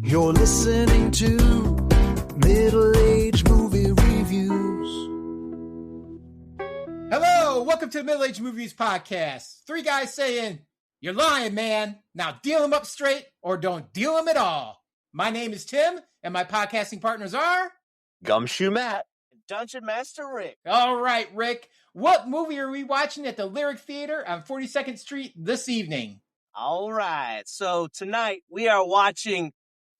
You're listening to Middle-Aged Movie Reviews. Hello, welcome to the Middle-Aged Movies Podcast. Three guys saying, you're lying, man. Now deal them up straight or don't deal them at all. My name is Tim, and my podcasting partners are... Gumshoe Matt. Dungeon Master Rick. All right, Rick. What movie are we watching at the Lyric Theater on 42nd Street this evening? All right, so tonight we are watching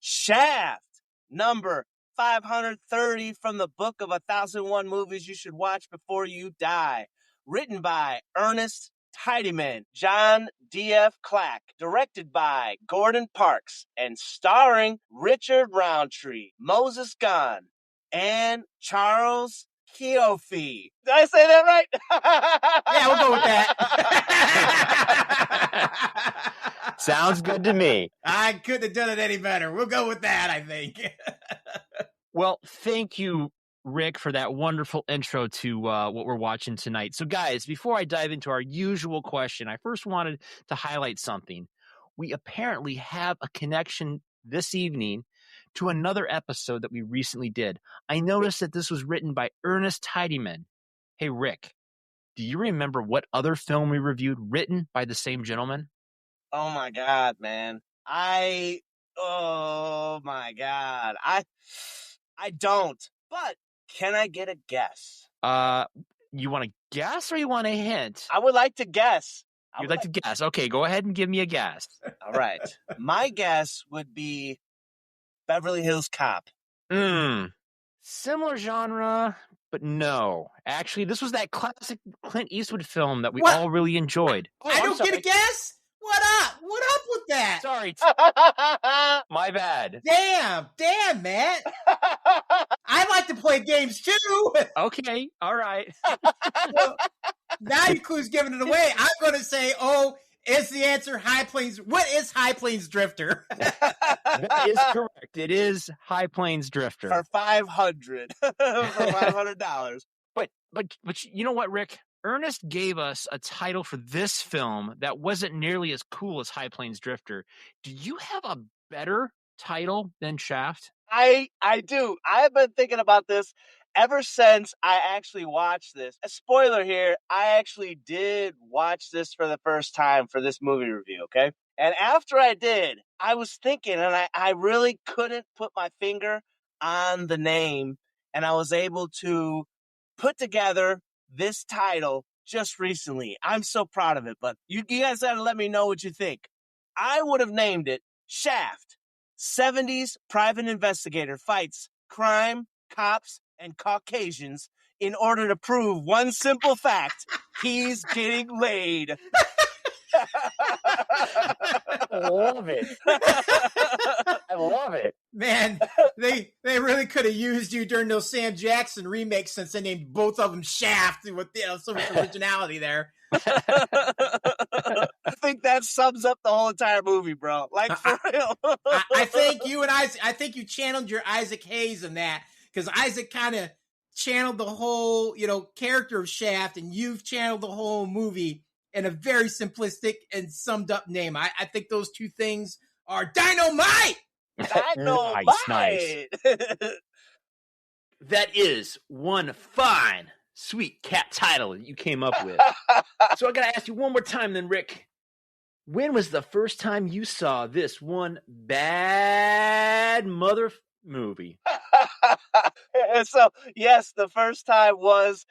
Shaft, number 530 from the book of 1001 Movies You Should Watch Before You Die. Written by Ernest Tidyman, John D.F. Clack, directed by Gordon Parks, and starring Richard Roundtree, Moses Gunn, and Charles Keough. Did I say that right? Yeah, we'll go with that. Sounds good to me. I couldn't have done it any better. We'll go with that, I think. Well, thank you, Rick, for that wonderful intro to what we're watching tonight. So, guys, before I dive into our usual question, I first wanted to highlight something. We apparently have a connection this evening to another episode that we recently did. I noticed that this was written by Ernest Tidyman. Hey, Rick, do you remember what other film we reviewed written by the same gentleman? Oh my God, man. Oh my God. I don't, but can I get a guess? You want to guess or you want a hint? I would like to guess. You'd like to guess. Okay, go ahead and give me a guess. All right. My guess would be Beverly Hills Cop. Similar genre, but no. Actually, this was that classic Clint Eastwood film that we What? all really enjoyed. I don't get a guess? What up? What up with that? Sorry. My bad. Damn, man. I like to play games too. Okay, all right. Well, now your clue's giving it away. I'm going to say, is the answer High Plains? What is High Plains Drifter? That is correct. It is High Plains Drifter. For $500. For $500. But you know what, Rick? Ernest gave us a title for this film that wasn't nearly as cool as High Plains Drifter. Do you have a better title than Shaft? I do. I've been thinking about this ever since I actually watched this. A spoiler here, I actually did watch this for the first time for this movie review, okay? And after I did, I was thinking, and I really couldn't put my finger on the name, and I was able to put together this title just recently. I'm so proud of it, but you guys gotta let me know what you think. I would have named it Shaft. 70s private investigator fights crime, cops, and Caucasians in order to prove one simple fact: he's getting laid. I love it. I love it. Man, they really could have used you during those Sam Jackson remakes, since they named both of them Shaft with so much originality there. I think that sums up the whole entire movie, bro. Like, for real. I think you channeled your Isaac Hayes in that, because Isaac kind of channeled the whole, character of Shaft, and you've channeled the whole movie in a very simplistic and summed up name. I think those two things are dynamite. Nice. That is one fine, sweet cat title that you came up with. So I got to ask you one more time then, Rick. When was the first time you saw this one bad mother movie? So, yes, the first time was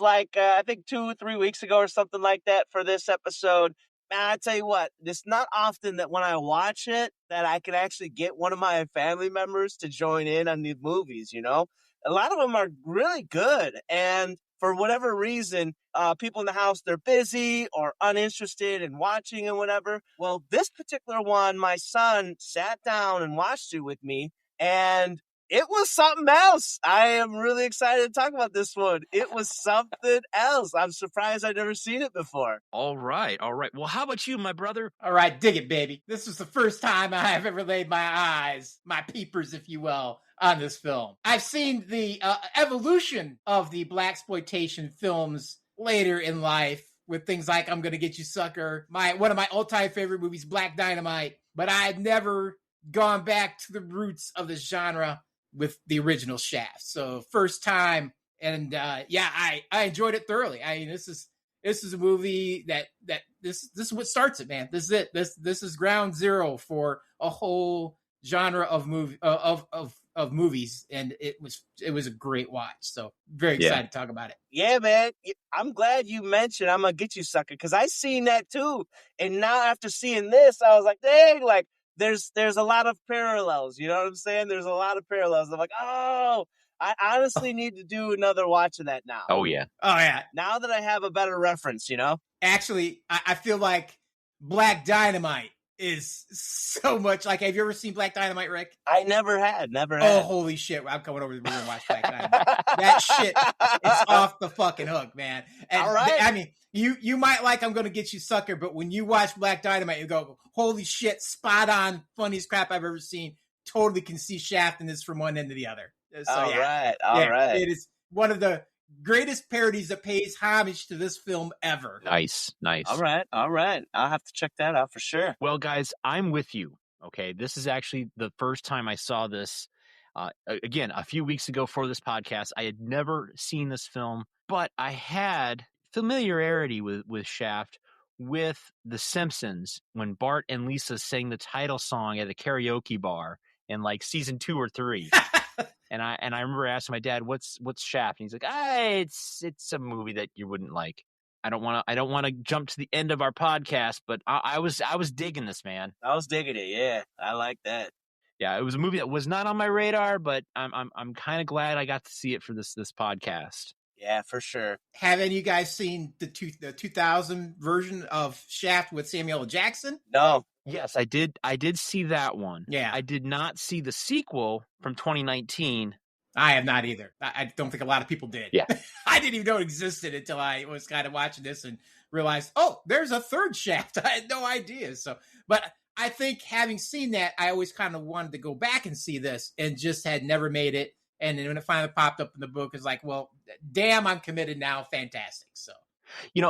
like, I think 2-3 weeks ago or something like that for this episode. Man, I tell you what, it's not often that when I watch it that I can actually get one of my family members to join in on these movies, A lot of them are really good. And for whatever reason, people in the house, they're busy or uninterested in watching and whatever. Well, this particular one, my son sat down and watched it with me, and it was something else. I am really excited to talk about this one. It was something else. I'm surprised I'd never seen it before. All right. Well, how about you, my brother? All right, dig it, baby. This was the first time I have ever laid my eyes, my peepers, if you will, on this film. I've seen the evolution of the blaxploitation films later in life with things like I'm Gonna Get You, Sucker, one of my all-time favorite movies, Black Dynamite, but I had never gone back to the roots of the genre with the original Shaft. So first time, and I enjoyed it thoroughly. I mean, this is a movie that this is what starts it, man. This is it. This is ground zero for a whole genre of movies, and it was a great watch. So very excited to talk about it. Yeah, man. I'm glad you mentioned I'm gonna get you, sucker, because I seen that too. And now after seeing this, I was like, dang, like there's a lot of parallels. You know what I'm saying? There's a lot of parallels. I'm like, oh, I honestly need to do another watch of that now. Oh yeah. Now that I have a better reference, you know. Actually, I feel like Black Dynamite is so much like. Have you ever seen Black Dynamite, Rick? I never had. Oh, holy shit! I'm coming over to the room and watch Black Dynamite. That shit is off the fucking hook, man. And all right. I mean, you might like I'm gonna get you, sucker, but when you watch Black Dynamite, you go, holy shit, spot on, funniest crap I've ever seen. Totally can see Shaft in this from one end to the other. So, all right. It is one of the greatest parodies that pays homage to this film ever. Nice. All right. I'll have to check that out for sure. Well, guys, I'm with you. Okay, this is actually the first time I saw this. Again, a few weeks ago for this podcast, I had never seen this film, but I had familiarity with Shaft with The Simpsons when Bart and Lisa sang the title song at a karaoke bar in like season 2 or 3. And I remember asking my dad, "What's Shaft?" And he's like, "It's a movie that you wouldn't like." I don't want to jump to the end of our podcast, but I was digging this, man. I was digging it. Yeah, I like that. Yeah, it was a movie that was not on my radar, but I'm kind of glad I got to see it for this podcast. Yeah, for sure. Have any of you guys seen the 2000 version of Shaft with Samuel L. Jackson? No. Yes, I did see that one. Yeah. I did not see the sequel from 2019. I have not either. I don't think a lot of people did. Yeah. I didn't even know it existed until I was kind of watching this and realized, oh, there's a third Shaft. I had no idea. So, but I think having seen that, I always kind of wanted to go back and see this and just had never made it. And then when it finally popped up in the book, it's like, well, damn, I'm committed now. Fantastic. So,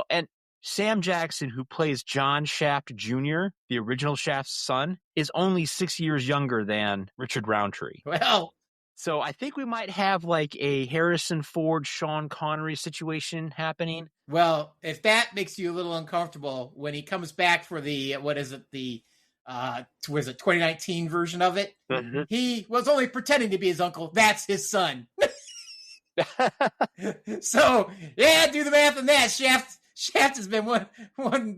and Sam Jackson, who plays John Shaft Jr., the original Shaft's son, is only 6 years younger than Richard Roundtree. Well, so I think we might have like a Harrison Ford, Sean Connery situation happening. Well, if that makes you a little uncomfortable, when he comes back for the, 2019 version of it, Mm-hmm. he was only pretending to be his uncle. That's his son. So, yeah, do the math on that. Shaft has been one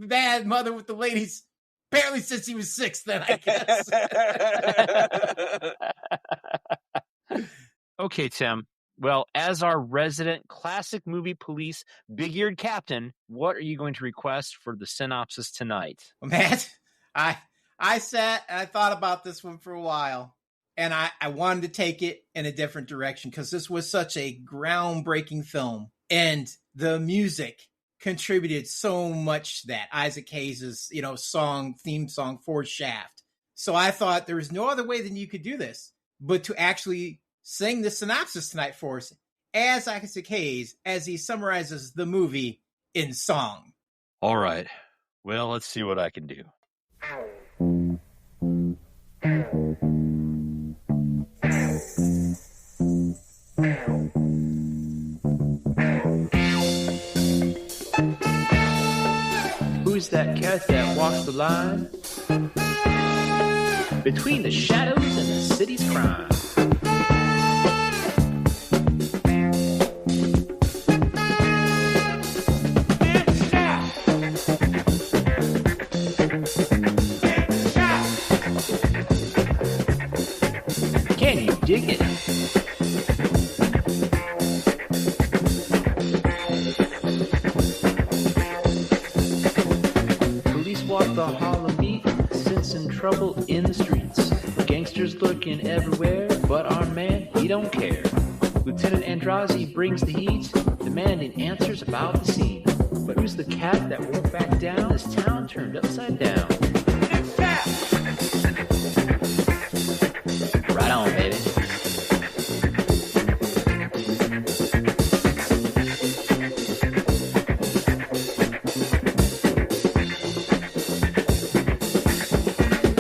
bad mother with the ladies apparently since he was 6 then, I guess. Okay, Tim. Well, as our resident classic movie police big-eared captain, what are you going to request for the synopsis tonight? Well, Matt, I sat and I thought about this one for a while, and I wanted to take it in a different direction because this was such a groundbreaking film, and the music contributed so much to that. Isaac Hayes' theme song for Shaft. So I thought there was no other way than you could do this but to actually sing the synopsis tonight for us as Isaac Hayes as he summarizes the movie in song. All right. Well, let's see what I can do. Who's that cat that walks the line between the shadows and the city's crime? Can you dig it? Police walk the Harlem beat, sensing trouble in the streets. Gangsters lurking everywhere, but our man, he don't care. Lieutenant Andrazi brings the heat, demanding answers about the scene. But who's the cat that won't back down? This town turned upside down. Right on, baby.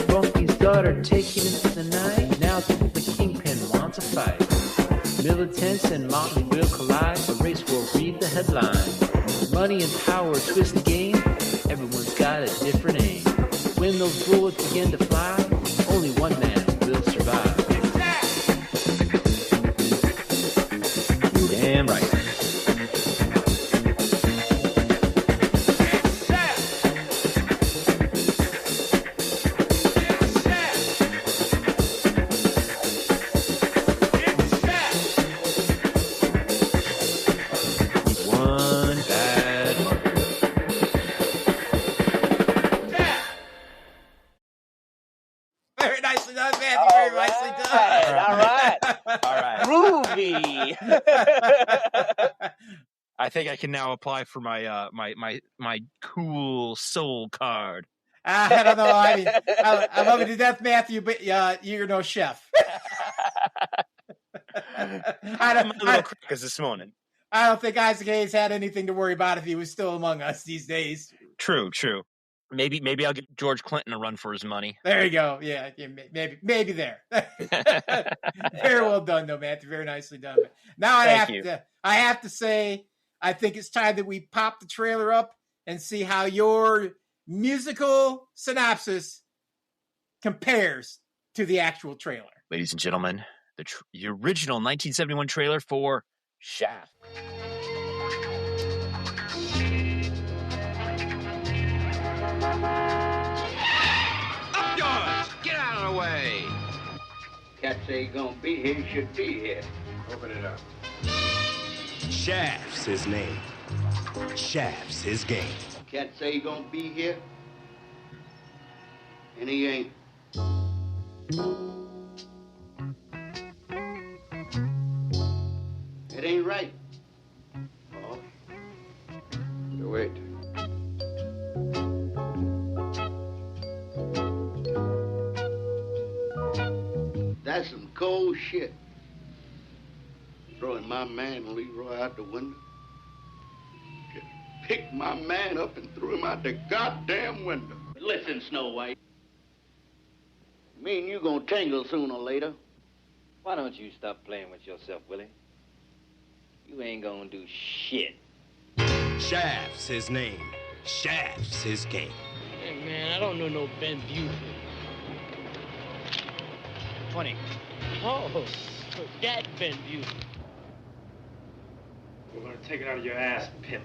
Funky's daughter taking an Militants and motley will collide. The race will read the headline. Money and power twist the game. Everyone's got a different aim. When those bullets begin to fly, only one man will survive. Damn right. Very nicely done, Matthew. Very nicely done. All right. All right. Groovy. I think I can now apply for my my cool soul card. I don't know. I mean, I love it to death, Matthew, but you're no chef. I'm a little crackers this morning. I don't think Isaac Hayes had anything to worry about if he was still among us these days. True. Maybe I'll get George Clinton to run for his money. There you go. Yeah, maybe there. Very well done, though, Matthew. Very nicely done. But now I have to say, I think it's time that we pop the trailer up and see how your musical synopsis compares to the actual trailer. Ladies and gentlemen, the original 1971 trailer for Shaft. Up yours! Get out of the way! Cat say he gonna be here, he should be here. Open it up. Shaft's his name. Shaft's his game. Cat say he gonna be here, and he ain't. It ain't right. Oh. You wait. That's some cold shit. Throwing my man Leroy out the window. Just picked my man up and threw him out the goddamn window. Listen, Snow White. Me and you gonna tangle sooner or later. Why don't you stop playing with yourself, Willie? You ain't gonna do shit. Shaft's his name. Shaft's his game. Hey, man, I don't know no Ben Buford. 20. Oh, that Ben Buford. We're gonna take it out of your ass, pimp.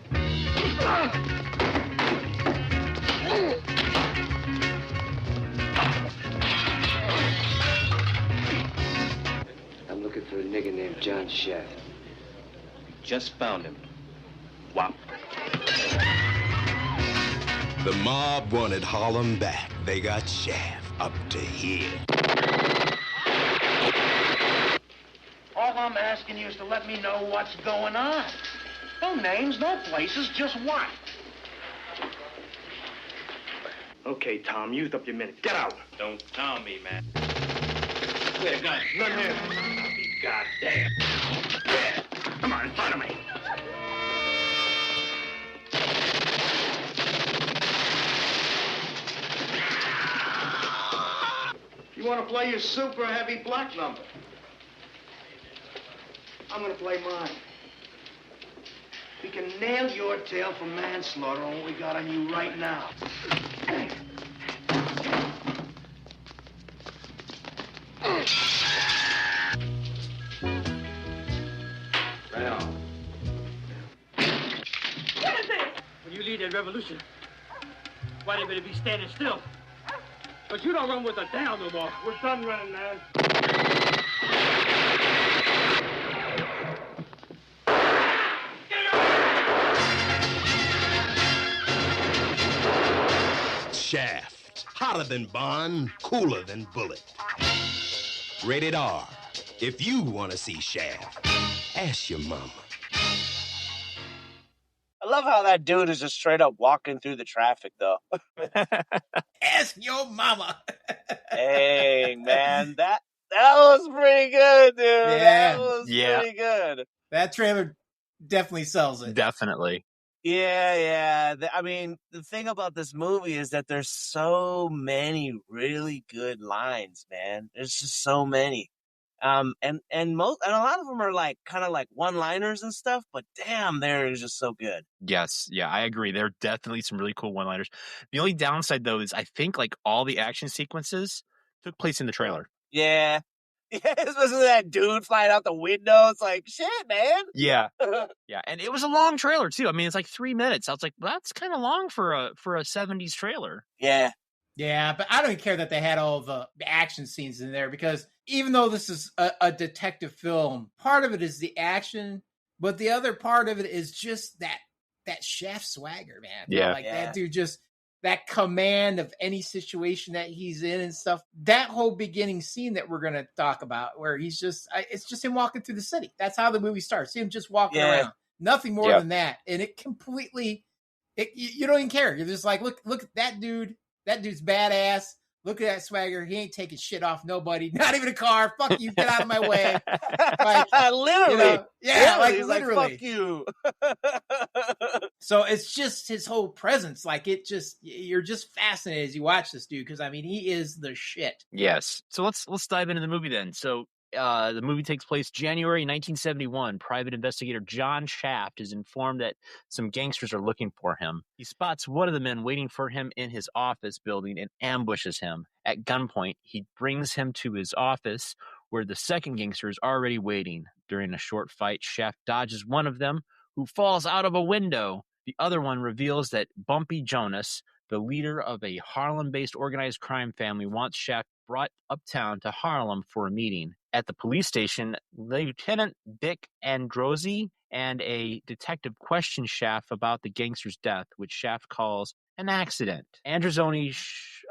I'm looking for a nigga named John Shaft. Just found him. Wop. The mob wanted Harlem back. They got Shaft up to here. All I'm asking you is to let me know what's going on. No names, no places, just what? Okay, Tom, used up your minute. Get out. Don't tell me, man. Where the gun? None here. I'll be goddamn. Yeah. Come on, in front of me. You want to play your super heavy black number? I'm going to play mine. We can nail your tail for manslaughter on what we got on you right now. Right on. What is this? When you lead that revolution, why they better be standing still? But you don't run with us down no more. We're done running, man. Shaft. Hotter than Bond, cooler than Bullet. Rated R. If you want to see Shaft, ask your mama. I love how that dude is just straight up walking through the traffic, though. Ask your mama. Hey, man, that was pretty good, dude. Yeah. That was pretty good. That trailer definitely sells it. Definitely. Yeah. I mean, the thing about this movie is that there's so many really good lines, man. There's just so many. And a lot of them are like kind of like one-liners and stuff, but damn, they're just so good. Yes, yeah, I agree. There are definitely some really cool one-liners. The only downside, though, is I think like all the action sequences took place in the trailer. Yeah. Yeah, especially that dude flying out the window. It's like, shit, man. Yeah. Yeah, and it was a long trailer too. I mean, it's like 3 minutes. I was like, well, that's kind of long for a 70s trailer. Yeah. Yeah, but I don't even care that they had all the action scenes in there, because even though this is a detective film, part of it is the action, but the other part of it is just that chef swagger, man. Yeah. Like that dude, just that command of any situation that he's in and stuff. That whole beginning scene that we're going to talk about, where he's just, it's just him walking through the city. That's how the movie starts. Him just walking around. Nothing more than that. And it completely, you don't even care. You're just like, look at that dude. That dude's badass. Look at that swagger. He ain't taking shit off nobody. Not even a car. Fuck you. Get out of my way. Like, literally. You know, yeah, like literally. Like, fuck you. So it's just his whole presence. Like, you're just fascinated as you watch this dude, because I mean, he is the shit. Yes. So let's dive into the movie then. So the movie takes place January 1971. Private investigator John Shaft is informed that some gangsters are looking for him. He spots one of the men waiting for him in his office building and ambushes him. At gunpoint, he brings him to his office, where the second gangster is already waiting. During a short fight, Shaft dodges one of them, who falls out of a window. The other one reveals that Bumpy Jonas, the leader of a Harlem-based organized crime family, wants Shaft brought uptown to Harlem for a meeting. At the police station, Lieutenant Dick Androzzi and a detective question Shaft about the gangster's death, which Shaft calls an accident. Androzzi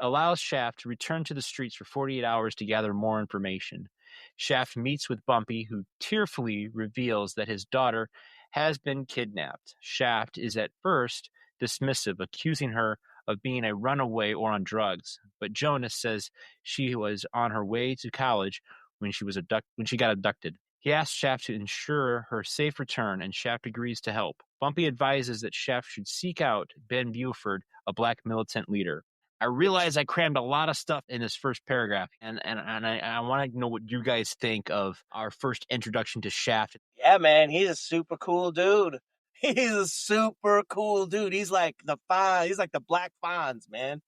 allows Shaft to return to the streets for 48 hours to gather more information. Shaft meets with Bumpy, who tearfully reveals that his daughter has been kidnapped. Shaft is at first dismissive, accusing her of being a runaway or on drugs, but Jonas says she was on her way to college when she got abducted. He asks Shaft to ensure her safe return, and Shaft agrees to help. Bumpy advises that Shaft should seek out Ben Buford, a black militant leader. I realize I crammed a lot of stuff in this first paragraph, and I want to know what you guys think of our first introduction to Shaft. Yeah, man, he's a super cool dude. He's a super cool dude. He's like the Black Fonz, man.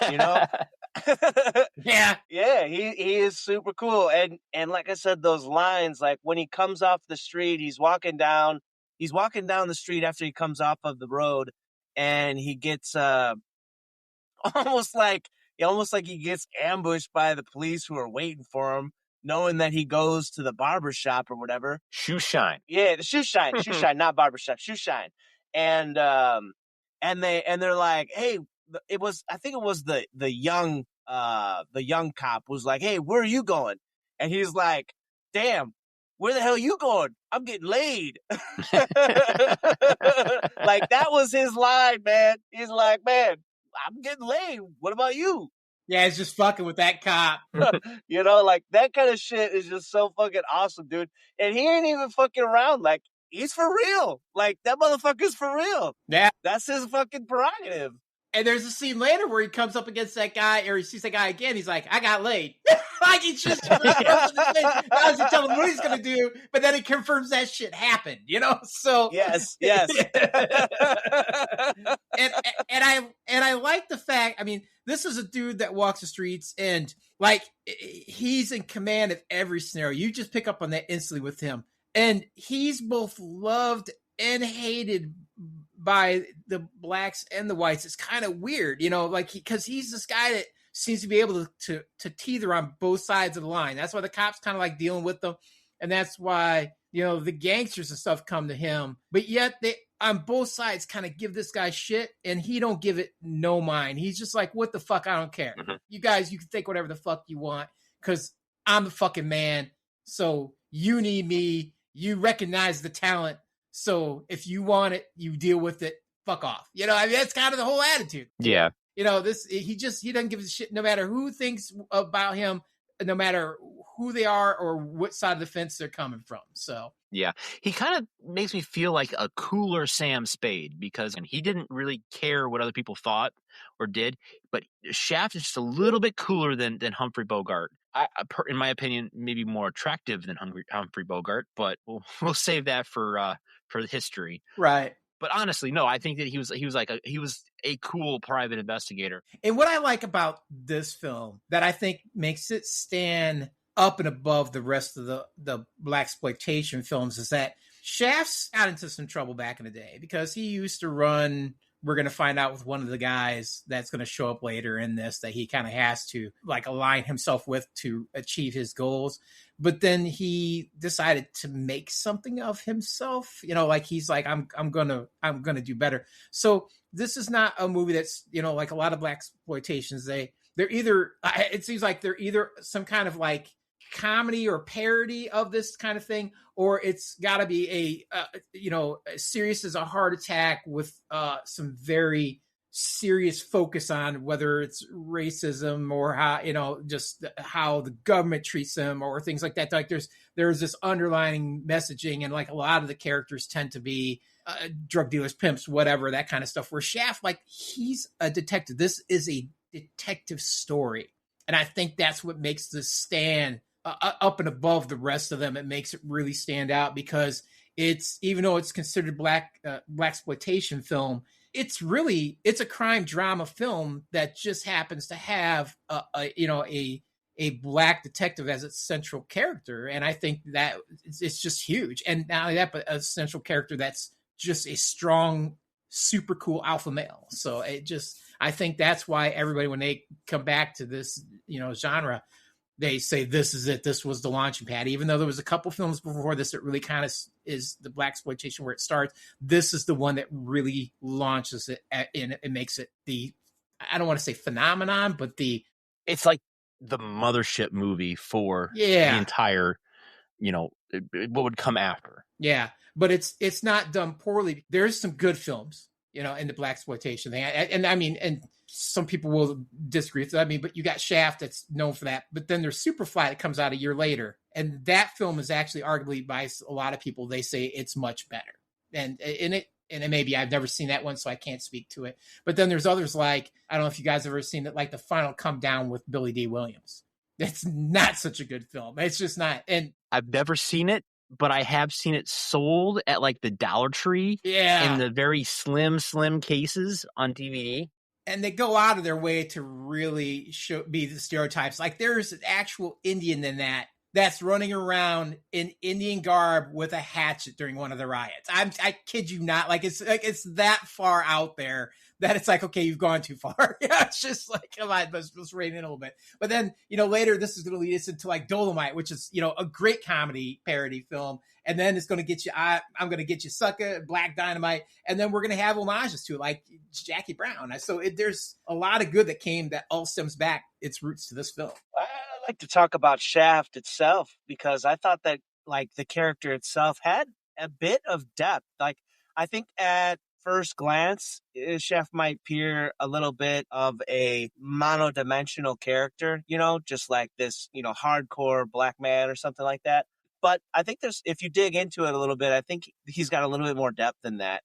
You know? Yeah. Yeah, he is super cool. And like I said, those lines, like when he comes off the street, he's walking down the street after he comes off of the road, and he gets almost like he gets ambushed by the police who are waiting for him, knowing that he goes to the barber shop or whatever. Shoe shine. Yeah, the shoe shine, not barber shop, shoe shine. And they're like, hey, I think it was the young cop was like, hey, where are you going? And he's like, damn, where the hell are you going? I'm getting laid. Like, that was his line, man. He's like, man, I'm getting laid. What about you? Yeah, it's just fucking with that cop. You know, like, that kind of shit is just so fucking awesome, dude. And he ain't even fucking around. Like, he's for real. Like, that motherfucker's for real. Yeah. That's his fucking prerogative. And there's a scene later where he comes up against that guy, or he sees that guy again. He's like, I got laid. Like, he just doesn't tell him what he's going to do, but then he confirms that shit happened, you know? So yes. and I like the fact, I mean, this is a dude that walks the streets, and like, he's in command of every scenario. You just pick up on that instantly with him. And he's both loved and hated by the blacks and the whites. It's kind of weird, you know, like, because he's this guy that seems to be able to teeter on both sides of the line. That's why the cops kind of like dealing with them. And that's why, you know, the gangsters and stuff come to him. But yet they, on both sides, kind of give this guy shit, and he don't give it no mind. He's just like, what the fuck? I don't care. Mm-hmm. You guys, you can think whatever the fuck you want, because I'm the fucking man. So you need me. You recognize the talent. So if you want it, you deal with it. Fuck off. You know, I mean, that's kind of the whole attitude. Yeah. You know, he doesn't give a shit no matter who thinks about him, no matter who they are or what side of the fence they're coming from. So yeah, he kind of makes me feel like a cooler Sam Spade, because he didn't really care what other people thought or did, but Shaft is just a little bit cooler than Humphrey Bogart. in my opinion, maybe more attractive than Humphrey Bogart, but we'll save that for the history. Right. But honestly, no, I think that he was a cool private investigator. And what I like about this film that I think makes it stand up and above the rest of the blaxploitation films is that Shaft's got into some trouble back in the day because he used to run. We're going to find out with one of the guys that's going to show up later in this that he kind of has to like align himself with to achieve his goals. But then he decided to make something of himself, like he's like, I'm going to do better. So this is not a movie that's, like a lot of blaxploitations, they're either, it seems like they're either some kind of like comedy or parody of this kind of thing, or it's got to be as serious as a heart attack with some very serious focus on whether it's racism or how just how the government treats them or things like that. Like there's this underlying messaging, and like a lot of the characters tend to be drug dealers, pimps, whatever, that kind of stuff. Where Shaft, like, he's a detective. This is a detective story, and I think that's what makes this stand up and above the rest of them. It makes it really stand out because it's, even though it's considered blaxploitation film, it's a crime drama film that just happens to have a black detective as its central character. And I think that it's just huge. And not only that, but a central character that's just a strong, super cool alpha male. So I think that's why everybody, when they come back to this, genre, they say this is it. This was the launching pad. Even though there was a couple films before this that really kind of is the blaxploitation where it starts, this is the one that really launches it and it makes it I don't want to say phenomenon, but it's like the mothership movie for the entire, what would come after. Yeah, but it's not done poorly. There's some good films, in the blaxploitation thing, and some people will disagree with that. But you got Shaft that's known for that. But then there's Superfly that comes out a year later, and that film is actually arguably by a lot of people, they say it's much better. And it maybe I've never seen that one, so I can't speak to it. But then there's others like, I don't know if you guys have ever seen it, like The Final Come Down with Billy D. Williams. It's not such a good film. It's just not. And I've never seen it, but I have seen it sold at like the Dollar Tree. Yeah. In the very slim cases on DVD. And they go out of their way to really be the stereotypes. Like there's an actual Indian in that's running around in Indian garb with a hatchet during one of the riots. I kid you not. It's that far out there that it's like, okay, you've gone too far. Yeah, it's just like, come on, let's rein in a little bit. But then, later this is going to lead us into like Dolomite, which is, a great comedy parody film. And then it's going to get you, I'm going to get you Sucker, Black Dynamite. And then we're going to have homages to it, like Jackie Brown. So there's a lot of good that all stems back its roots to this film. I'd like to talk about Shaft itself, because I thought that like the character itself had a bit of depth. Like, I think at first glance, Shaft might appear a little bit of a monodimensional character, just like this, hardcore black man or something like that. But I think if you dig into it a little bit, I think he's got a little bit more depth than that.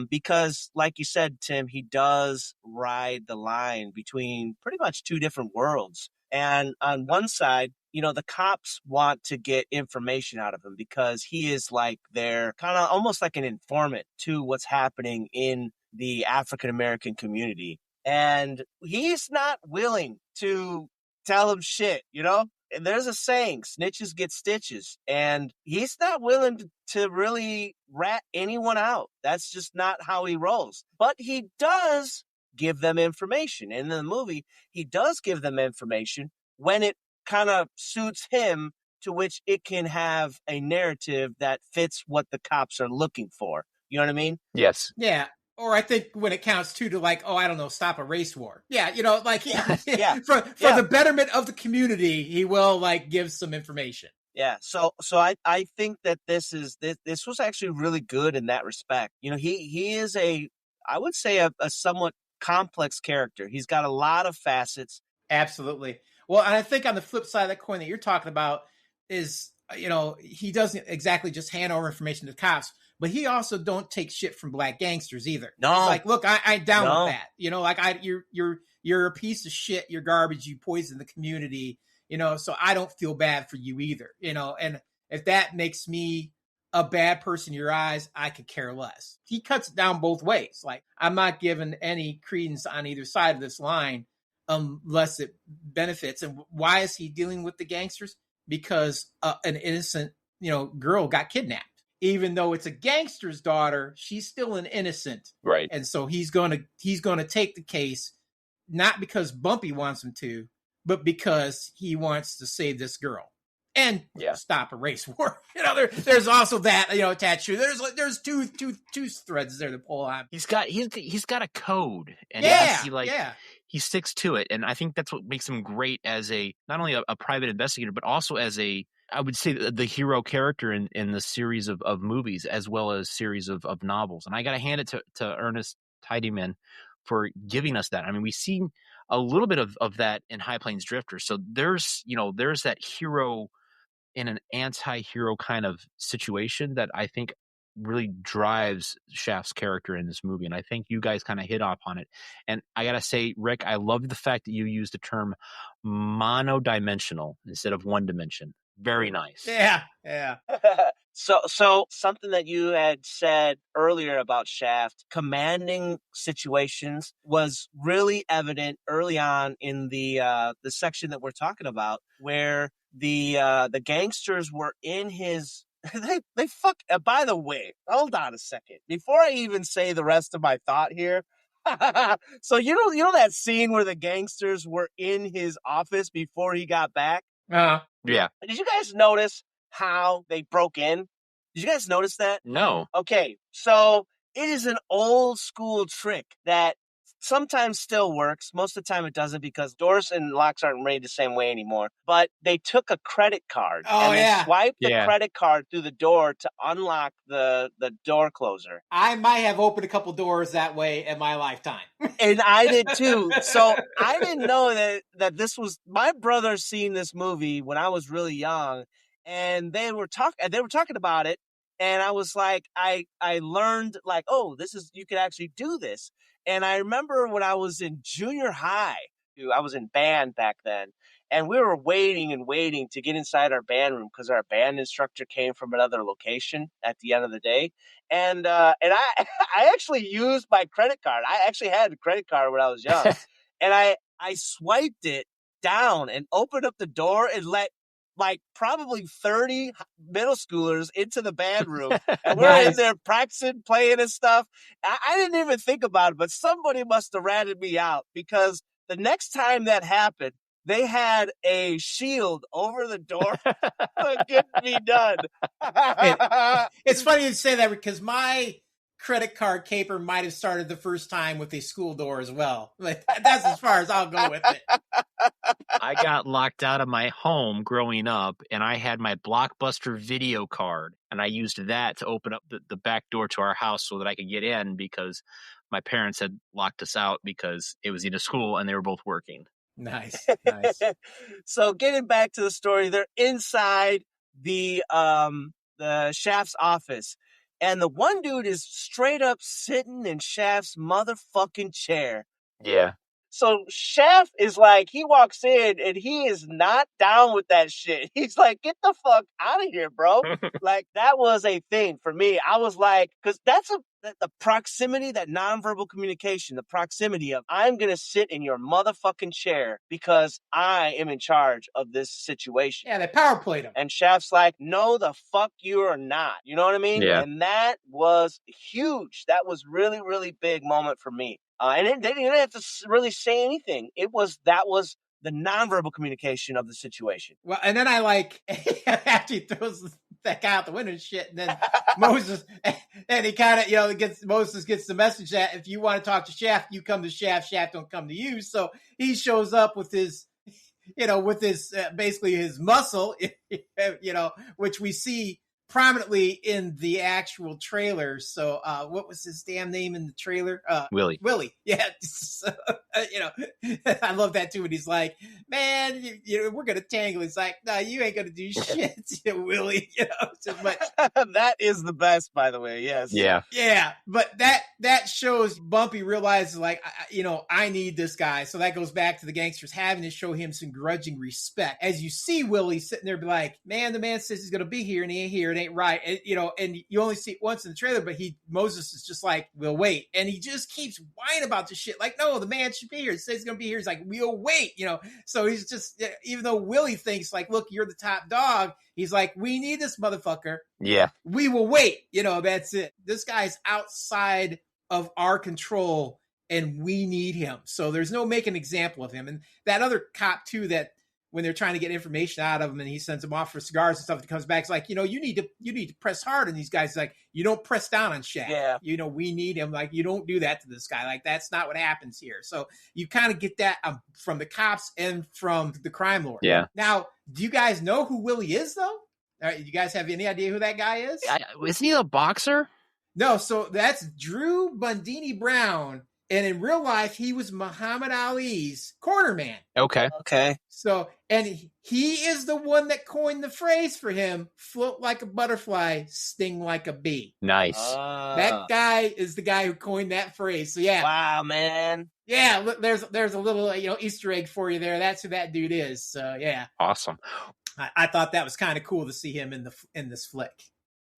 Because like you said, Tim, he does ride the line between pretty much two different worlds. And on one side, the cops want to get information out of him because he is like their kind of almost like an informant to what's happening in the African-American community. And he's not willing to tell him shit, And there's a saying, snitches get stitches. And he's not willing to really rat anyone out. That's just not how he rolls. But he does give them information. And in the movie, he does give them information when it kind of suits him, to which it can have a narrative that fits what the cops are looking for. You know what I mean? Yes. Yeah. Or I think when it counts too, to like, I don't know, stop a race war. Yeah, like for the betterment of the community, he will like give some information. Yeah. So I think that this was actually really good in that respect. He is I would say a somewhat complex character. He's got a lot of facets. Absolutely. Well, and I think on the flip side of that coin that you're talking about is, he doesn't exactly just hand over information to the cops, but he also don't take shit from black gangsters either. No. He's like, look, I down with that. You're a piece of shit. You're garbage. You poison the community. so I don't feel bad for you either, and if that makes me a bad person in your eyes, I could care less. He cuts it down both ways. Like, I'm not giving any credence on either side of this line unless it benefits. And why is he dealing with the gangsters? Because an innocent, girl got kidnapped. Even though it's a gangster's daughter, she's still an innocent. Right. And so he's gonna take the case, not because Bumpy wants him to, but because he wants to save this girl and stop a race war. There's also that, attached to. There's two threads there to pull on. He's got a code, and he sticks to it, and I think that's what makes him great as not only a private investigator, but also as I would say the hero character in the series of movies, as well as series of novels. And I got to hand it to Ernest Tidyman for giving us that. I mean, we've seen a little bit of that in High Plains Drifter. So there's that hero in an anti-hero kind of situation that I think really drives Shaft's character in this movie. And I think you guys kind of hit off on it. And I got to say, Rick, I love the fact that you used the term monodimensional instead of one dimension. Very nice. Yeah. So something that you had said earlier about Shaft commanding situations was really evident early on in the section that we're talking about, where the gangsters were in his. They fuck. By the way, hold on a second before I even say the rest of my thought here. So you know that scene where the gangsters were in his office before he got back. Yeah. Did you guys notice how they broke in? Did you guys notice that? No. Okay, so it is an old school trick that sometimes still works. Most of the time it doesn't, because doors and locks aren't made the same way anymore. But they took a credit card they swiped the credit card through the door to unlock the door closer. I might have opened a couple doors that way in my lifetime. And I did too. So I didn't know that this was my brother seeing this movie when I was really young, and they were talking about it, and I was like, I learned like, oh, you could actually do this. And I remember when I was in junior high, I was in band back then, and we were waiting to get inside our band room because our band instructor came from another location at the end of the day. And I actually used my credit card. I actually had a credit card when I was young. And I swiped it down and opened up the door and let like probably 30 middle schoolers into the band room. And we're in there practicing, playing and stuff. I didn't even think about it, but somebody must have ratted me out, because the next time that happened, they had a shield over the door to get me done. It's funny you say that, because my credit card caper might have started the first time with a school door as well. Like, that's as far as I'll go with it. I got locked out of my home growing up, and I had my Blockbuster video card, and I used that to open up the back door to our house so that I could get in, because my parents had locked us out because it was in a school and they were both working. Nice. So getting back to the story, they're inside the Shaft's office, and the one dude is straight up sitting in Shaft's motherfucking chair. Yeah. So Shaft is like, he walks in and he is not down with that shit. He's like, get the fuck out of here, bro. Like, that was a thing for me. I was like, because that's the proximity, that nonverbal communication, the proximity of, I'm going to sit in your motherfucking chair because I am in charge of this situation. Yeah, they power played him. And Shaft's like, no, the fuck you are not. You know what I mean? Yeah. And that was huge. That was really, really big moment for me. And they didn't have to really say anything. That was the nonverbal communication of the situation. Well, and then I like, after he throws that guy out the window and shit, and then Moses, and he kind of, Moses gets the message that if you want to talk to Shaft, you come to Shaft, Shaft don't come to you. So he shows up with his, basically his muscle, which we see prominently in the actual trailer. So what was his damn name in the trailer? Willie. Yeah. So, I love that too when he's like, man, we're gonna tangle. He's like, no, you ain't gonna do shit, Willie. But that is the best, by the way. Yes. Yeah, but that shows Bumpy realizes like, I need this guy. So that goes back to the gangsters having to show him some grudging respect. As you see Willie sitting there be like, man, the man says he's going to be here and he ain't here. It ain't right. And, and you only see it once in the trailer, but Moses is just like, we'll wait. And he just keeps whining about this shit. Like, no, the man should be here. He says he's going to be here. He's like, we'll wait, So he's just, even though Willie thinks like, look, you're the top dog. He's like, we need this motherfucker. Yeah. We will wait. That's it. This guy's outside of our control and we need him. So there's no make an example of him. And that other cop too, that when they're trying to get information out of him and he sends them off for cigars and stuff, that comes back, it's like, you need to press hard on these guys. It's like, you don't press down on Shaq. Yeah. We need him. Like, you don't do that to this guy. Like, that's not what happens here. So you kind of get that from the cops and from the crime lord. Yeah. Now, do you guys know who Willie is though? All right, you guys have any idea who that guy is? Isn't he a boxer? No, so that's Drew Bundini Brown. And in real life, he was Muhammad Ali's corner man. Okay. So, and he is the one that coined the phrase for him, float like a butterfly, sting like a bee. Nice. That guy is the guy who coined that phrase. So, yeah. Wow, man. Yeah, there's a little, Easter egg for you there. That's who that dude is. So, yeah. Awesome. I thought that was kind of cool to see him in this flick.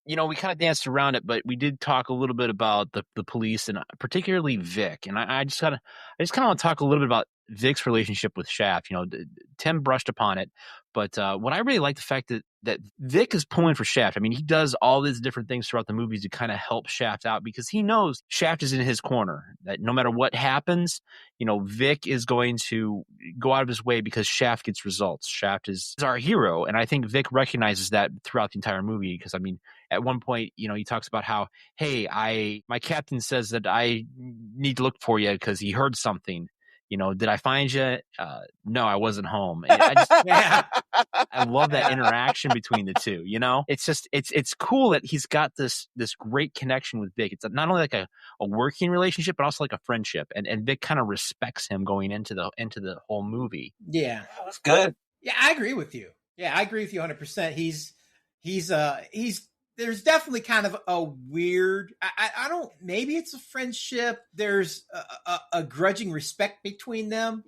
We kind of danced around it, but we did talk a little bit about the police and particularly Vic. And I just kind of want to talk a little bit about Vic's relationship with Shaft. Tim brushed upon it, but what I really like the fact that Vic is pulling for Shaft. I mean, he does all these different things throughout the movies to kind of help Shaft out because he knows Shaft is in his corner. That no matter what happens, Vic is going to go out of his way because Shaft gets results. Shaft is our hero, and I think Vic recognizes that throughout the entire movie. Because I mean, at one point, he talks about how, hey, my captain says that I need to look for you because he heard something. Did I find you? No, I wasn't home. And I love that interaction between the two. It's just it's cool that he's got this great connection with Vic. It's not only like a working relationship, but also like a friendship. And Vic kind of respects him going into the whole movie. Yeah, that's good. Yeah, I agree with you. Yeah, I agree with you 100%. He's there's definitely kind of a weird, I don't, maybe it's a friendship. There's a grudging respect between them,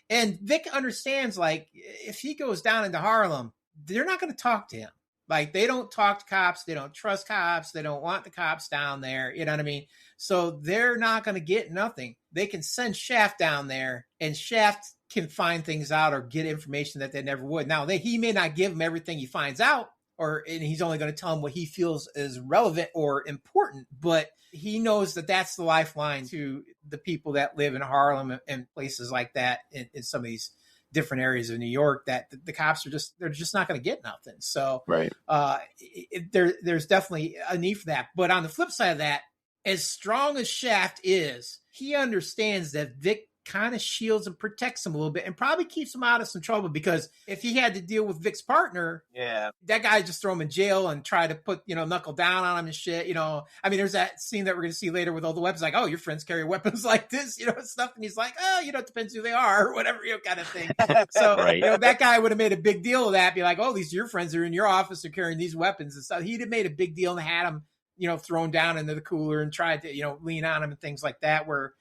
and Vic understands, like, if he goes down into Harlem, they're not going to talk to him. Like, they don't talk to cops. They don't trust cops. They don't want the cops down there. You know what I mean? So they're not going to get nothing. They can send Shaft down there and Shaft can find things out or get information that they never would. Now, he may not give him everything he finds out, and he's only going to tell him what he feels is relevant or important, but he knows that that's the lifeline to the people that live in Harlem and places like that in some of these different areas of New York, that the cops they're just not going to get nothing. So right. There's definitely a need for that. But on the flip side of that, as strong as Shaft is, he understands that Vic kind of shields and protects him a little bit and probably keeps him out of some trouble, because if he had to deal with Vic's partner, that guy just throw him in jail and try to put, knuckle down on him and shit. I mean, there's that scene that we're going to see later with all the weapons, like, oh, your friends carry weapons like this, stuff. And he's like, oh, it depends who they are or whatever, kind of thing. So, right. That guy would have made a big deal of that, be like, oh, these your friends are in your office are carrying these weapons and stuff. He'd have made a big deal and had him, thrown down into the cooler and tried to, lean on him and things like that, where,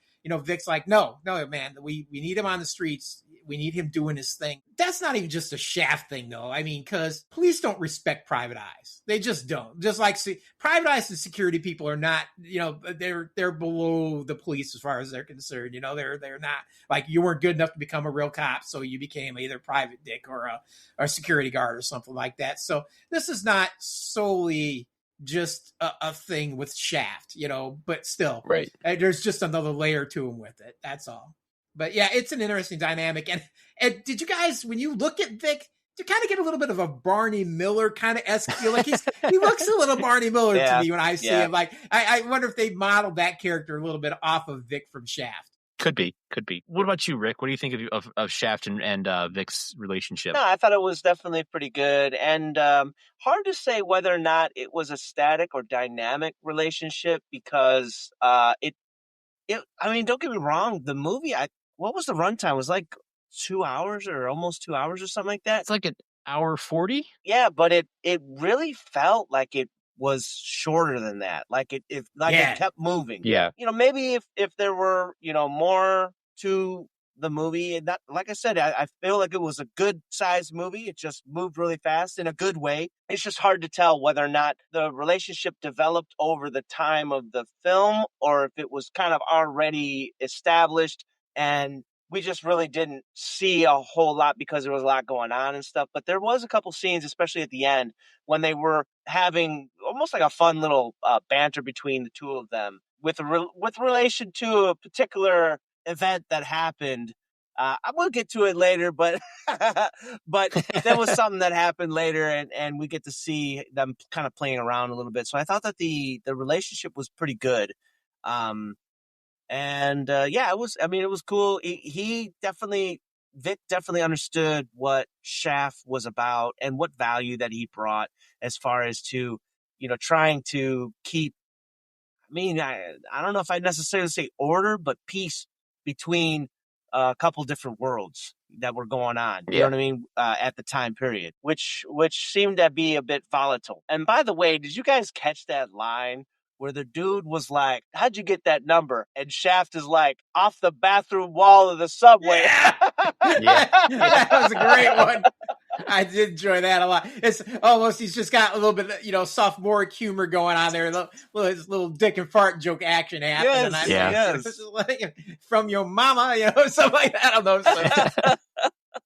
Vic's like, no, man, we need him on the streets. We need him doing his thing. That's not even just a Shaft thing, though. I mean, because police don't respect private eyes. They just don't. Just like private eyes and security people are not, they're below the police as far as they're concerned. They're not, like, you weren't good enough to become a real cop, so you became either private dick or a security guard or something like that. So this is not solely just a thing with Shaft, but still, right. There's just another layer to him with it. That's all. But yeah, it's an interesting dynamic. And did you guys, when you look at Vic, you kind of get a little bit of a Barney Miller kind of esque feel? Like he looks a little Barney Miller to me when I see him. Like, I wonder if they modeled that character a little bit off of Vic from Shaft. Could be. What about you, Rick? What do you think of Shaft and Vic's relationship? No, I thought it was definitely pretty good, and hard to say whether or not it was a static or dynamic relationship because it. I mean, don't get me wrong. The movie, what was the runtime? It was like 2 hours or almost 2 hours or something like that. It's like an hour 40. Yeah, but it really felt like it was shorter than that. Like it kept moving. Yeah. Maybe if there were more to the movie, and that, like I said, I feel like it was a good sized movie. It just moved really fast in a good way. It's just hard to tell whether or not the relationship developed over the time of the film or if it was kind of already established and we just really didn't see a whole lot because there was a lot going on and stuff. But there was a couple scenes, especially at the end, when they were having almost like a fun little banter between the two of them with relation to a particular event that happened. I will get to it later, but there was something that happened later, and we get to see them kind of playing around a little bit. So I thought that the relationship was pretty good. It was. I mean, it was cool. Vic definitely understood what Shaft was about and what value that he brought as far as to, trying to keep. I mean, I don't know if I'd necessarily say order, but peace between a couple different worlds that were going on. You know what I mean? At the time period, which seemed to be a bit volatile. And by the way, did you guys catch that line where the dude was like, "How'd you get that number?" And Shaft is like, "Off the bathroom wall of the subway." Yeah. That was a great one. I did enjoy that a lot. It's almost, he's just got a little bit, sophomoric humor going on there. His little dick and fart joke action happening. Yes. Like, from your mama, something like that. I don't know.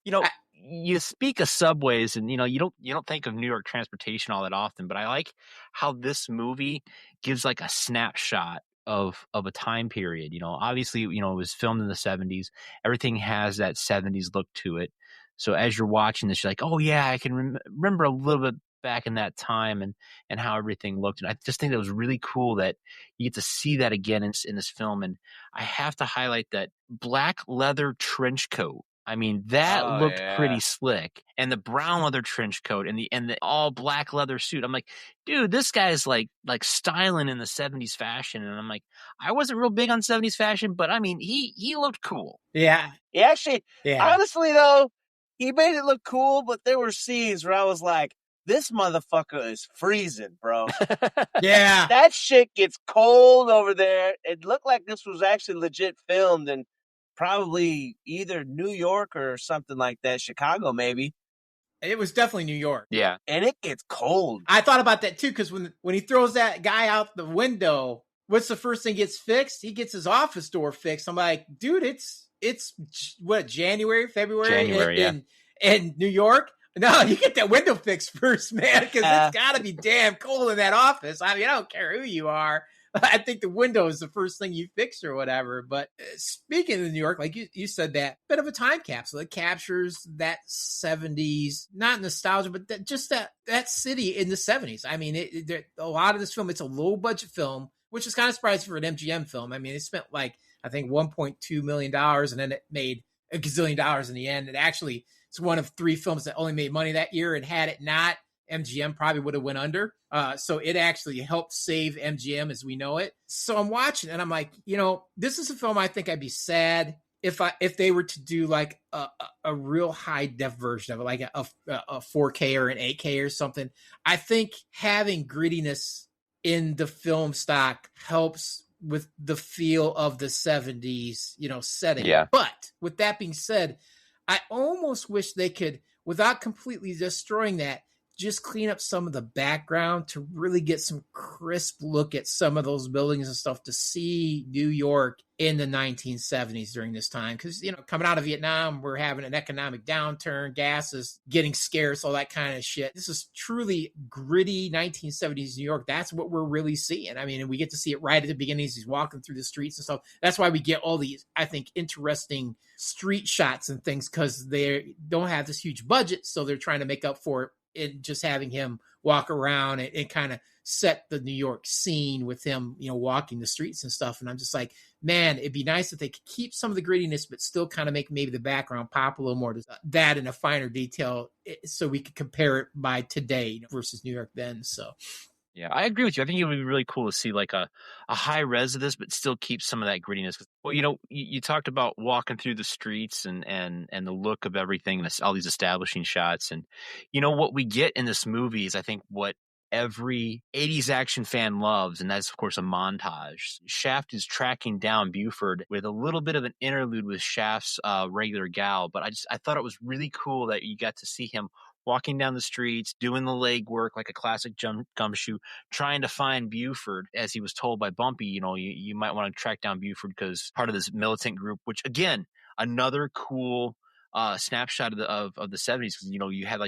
So. You speak of subways, and you don't think of New York transportation all that often, but I like how this movie gives like a snapshot of a time period. Obviously, it was filmed in the 70s. Everything has that 70s look to it. So as you're watching this, you're like, oh yeah, I can remember a little bit back in that time and how everything looked. And I just think that was really cool that you get to see that again in this film. And I have to highlight that black leather trench coat. I mean, that looked pretty slick. And the brown leather trench coat and the all black leather suit. I'm like, dude, this guy's like styling in the 70s fashion. And I'm like, I wasn't real big on 70s fashion, but I mean, he looked cool. Yeah. He actually, honestly though, he made it look cool, but there were scenes where I was like, this motherfucker is freezing, bro. Yeah. That shit gets cold over there. It looked like this was actually legit filmed in probably either New York or something like that, Chicago maybe. It was definitely New York. Yeah. And it gets cold. I thought about that too, because when he throws that guy out the window, what's the first thing gets fixed? He gets his office door fixed. I'm like, dude, it's what, February in New York? No, you get that window fixed first, man, because it's got to be damn cold in that office. I mean, I don't care who you are. I think the window is the first thing you fix or whatever. But speaking of New York, like you said, that bit of a time capsule. It captures that 70s, not nostalgia, but just that city in the 70s. I mean, a lot of this film, it's a low budget film, which is kind of surprising for an MGM film. I mean, it spent like, I think $1.2 million and then it made $1 gazillion in the end. It actually, it's one of 3 films that only made money that year, and had it not, MGM probably would have went under. So it actually helped save MGM as we know it. So I'm watching and I'm like, this is a film I think I'd be sad if they were to do like a real high def version of it, like a 4K or an 8K or something. I think having grittiness in the film stock helps with the feel of the 70s, setting. Yeah. But with that being said, I almost wish they could, without completely destroying that, just clean up some of the background to really get some crisp look at some of those buildings and stuff, to see New York in the 1970s during this time. Because, coming out of Vietnam, we're having an economic downturn, gas is getting scarce, all that kind of shit. This is truly gritty 1970s New York. That's what we're really seeing. I mean, and we get to see it right at the beginning as he's walking through the streets and stuff. That's why we get all these, I think, interesting street shots and things, because they don't have this huge budget, so they're trying to make up for it in just having him walk around and kind of set the New York scene with him, walking the streets and stuff. And I'm just like, man, it'd be nice if they could keep some of the grittiness, but still kind of make maybe the background pop a little more to that in a finer detail, so we could compare it by today versus New York then. So. Yeah, I agree with you. I think it would be really cool to see like a high res of this, but still keep some of that grittiness. Well, you talked about walking through the streets and the look of everything, and all these establishing shots. And what we get in this movie is, I think, what every 80s action fan loves, and that's, of course, a montage. Shaft is tracking down Buford with a little bit of an interlude with Shaft's regular gal, but I thought it was really cool that you got to see him walking down the streets, doing the leg work like a classic gumshoe, trying to find Buford, as he was told by Bumpy, you might want to track down Buford because part of this militant group, which, again, another cool snapshot of the 70s, because you had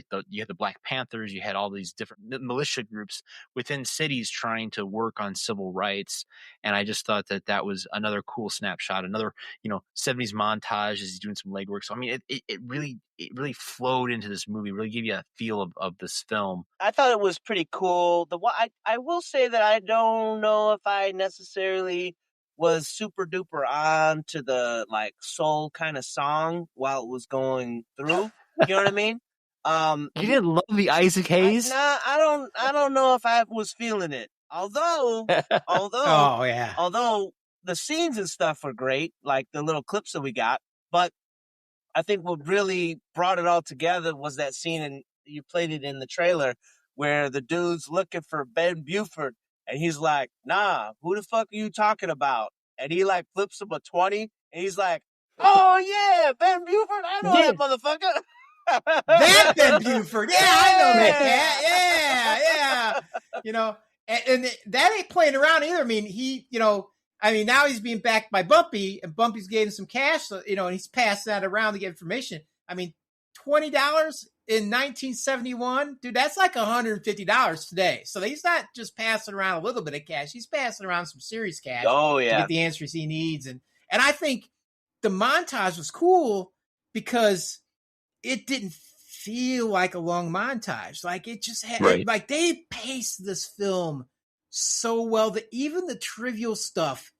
the Black Panthers, you had all these different militia groups within cities trying to work on civil rights, and I just thought that was another cool snapshot, another 70s montage as he's doing some legwork. So I mean, it really flowed into this movie, really gave you a feel of this film. I thought it was pretty cool. I will say that I don't know if I necessarily was super duper on to the like soul kind of song while it was going through. You know what I mean? You didn't love the Isaac Hayes? I don't know if I was feeling it. Although Oh yeah. Although the scenes and stuff were great, like the little clips that we got, but I think what really brought it all together was that scene, and you played it in the trailer, where the dude's looking for Ben Buford, and he's like, nah, who the fuck are you talking about? And he like flips him a 20, and he's like, oh yeah, Ben Buford, I know that motherfucker. That Ben Buford. Yeah, I know that cat. Yeah. And that ain't playing around either. I mean, now he's being backed by Bumpy, and Bumpy's gave him some cash, so, and he's passing that around to get information. I mean, $20 in 1971, dude, that's like $150 today. So he's not just passing around a little bit of cash. He's passing around some serious cash to get the answers he needs. And I think the montage was cool because it didn't feel like a long montage. Like it just had, like they paced this film so well that even the trivial stuff